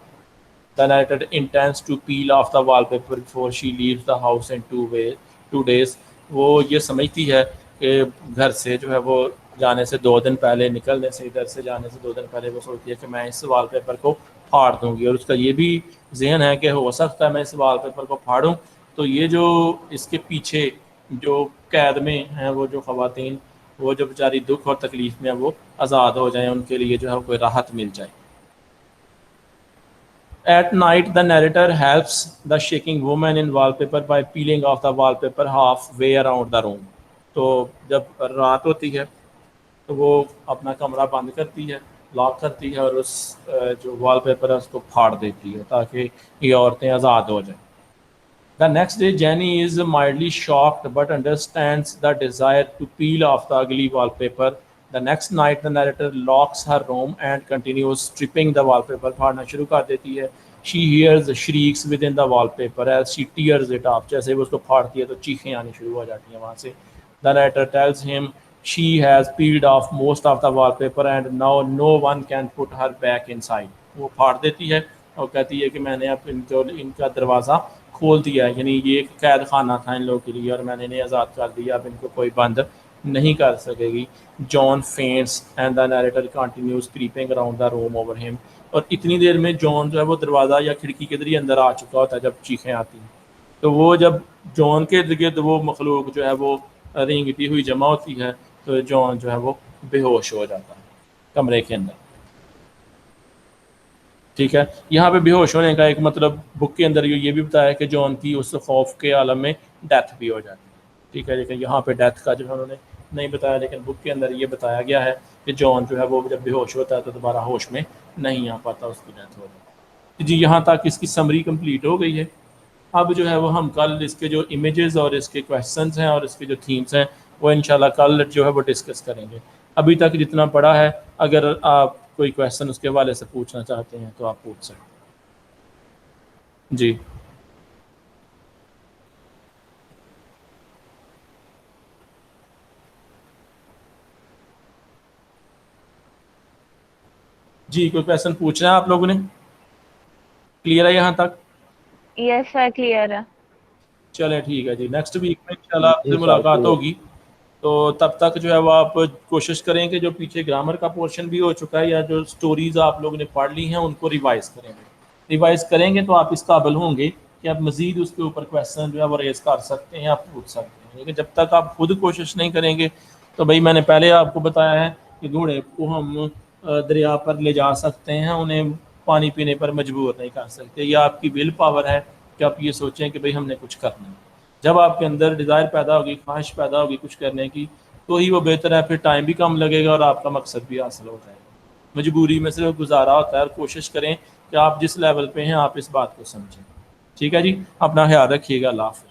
The narrator intends to peel off the wallpaper before she leaves the house in 2 days. وہ یہ سمجھتی ہے کہ گھر سے جو ہے وہ جانے سے 2 دن پہلے، نکلنے سے ادھر سے جانے سے 2 دن پہلے وہ سوچتی ہے کہ میں اس وال پیپر کو پھاڑ دوں گی. اور اس کا یہ بھی ذہن ہے کہ ہو سکتا ہے میں اس وال پیپر کو پھاڑوں تو یہ جو اس کے پیچھے جو قید میں ہیں وہ جو خواتین، وہ جو بیچاری دکھ اور تکلیف میں وہ آزاد ہو جائیں، ان کے لیے جو ہے کوئی راحت مل جائے. At night, the narrator helps the shaking woman in wallpaper by peeling off the wallpaper halfway around the room. تو جب رات ہوتی ہے تو وہ اپنا کمرہ بند کرتی ہے، لاک کرتی ہے اور اس جو وال پیپر ہے اس کو پھاڑ دیتی ہے تاکہ یہ عورتیں آزاد ہو جائیں. The next day, Jenny is mildly shocked but understands the desire to peel off the ugly wallpaper. The next night, the narrator locks her room and continues stripping the wallpaper. پھاڑنا شروع کر دیتی ہے. She hears shrieks within the wallpaper as she tears it off. جیسے وہ اس کو پھاڑتی ہے تو چیخیں آنی شروع ہو جاتی ہیں وہاں سے. The narrator tells him she has peeled off most of the wallpaper and now no one can put her back inside. وہ پھاڑ دیتی ہے اور کہتی ہے کہ میں نے اب ان کا دروازہ کھول دیا ہے، یعنی یہ ایک قید خانہ تھا ان لوگوں کے لیے اور میں نے انہیں آزاد کر دیا، اب ان کو کوئی بند نہیں کر سکے گی. جان faints and the narrator continues creeping around the room over him. اور اتنی دیر میں جان جو ہے وہ دروازہ یا کھڑکی کے ذریعے اندر آ چکا ہوتا ہے جب چیخیں آتی ہیں. تو وہ جب جان کے ارد گرد وہ مخلوق جو ہے وہ رینگتی ہوئی جمع ہوتی ہے تو جان جو ہے وہ بے ہوش ہو جاتا ہے کمرے کے اندر. ٹھیک ہے، یہاں پہ بے ہوش ہونے کا ایک مطلب بک کے اندر یہ بھی بتایا کہ جان کی اس خوف کے عالم میں ڈیتھ بھی ہو جاتی ہے. ٹھیک ہے، لیکن یہاں پہ ڈیتھ کا جو ہے انہوں نے نہیں بتایا، لیکن بک کے اندر یہ بتایا گیا ہے کہ جان جو ہے وہ جب بے ہوش ہوتا ہے تو دوبارہ ہوش میں نہیں آ پاتا، اس کی ڈیتھ ہو جاتی. جی یہاں تک اس کی سمری کمپلیٹ ہو گئی ہے. اب جو ہے وہ ہم کل اس کے جو امیجز اور اس کے کویشچنز ہیں اور اس کے جو تھیمز ہیں وہ انشاءاللہ کل جو ہے وہ ڈسکس کریں گے. ابھی تک جتنا پڑھا ہے اگر آپ کوئی کویشچن اس کے حوالے سے پوچھنا چاہتے ہیں تو آپ پوچھ سکتے ہیں. جی جی کوئی کویشچن پوچھنا ہے آپ لوگوں نے؟ کلیئر ہے یہاں تک؟ یس سر کلیئر ہے. چلیں ٹھیک ہے جی، نیکسٹ ویک میں انشاءاللہ آپ سے ملاقات ہوگی. تو تب تک جو ہے وہ آپ کوشش کریں کہ جو پیچھے گرامر کا پورشن بھی ہو چکا ہے یا جو سٹوریز آپ لوگوں نے پڑھ لی ہیں ان کو ریوائز کریں گے. ریوائز کریں گے تو آپ اس قابل ہوں گے کہ آپ مزید اس کے اوپر کویشچن جو ہے وہ ریز کر سکتے ہیں، آپ پوچھ سکتے ہیں. لیکن جب تک آپ خود کوشش نہیں کریں گے تو بھائی میں نے پہلے آپ کو بتایا ہے کہ گھوڑے کو ہم دریا پر لے جا سکتے ہیں، انہیں پانی پینے پر مجبور نہیں کر سکتے. یہ آپ کی ول پاور ہے کہ آپ یہ سوچیں کہ بھئی ہم نے کچھ کرنا ہے. جب آپ کے اندر ڈیزائر پیدا ہوگی، خواہش پیدا ہوگی کچھ کرنے کی تو ہی وہ بہتر ہے، پھر ٹائم بھی کم لگے گا اور آپ کا مقصد بھی حاصل ہو جائے گا. مجبوری میں صرف گزارا ہوتا ہے اور کوشش کریں کہ آپ جس لیول پہ ہیں آپ اس بات کو سمجھیں. ٹھیک ہے جی، اپنا خیال رکھیے گا. اللہ حافظ.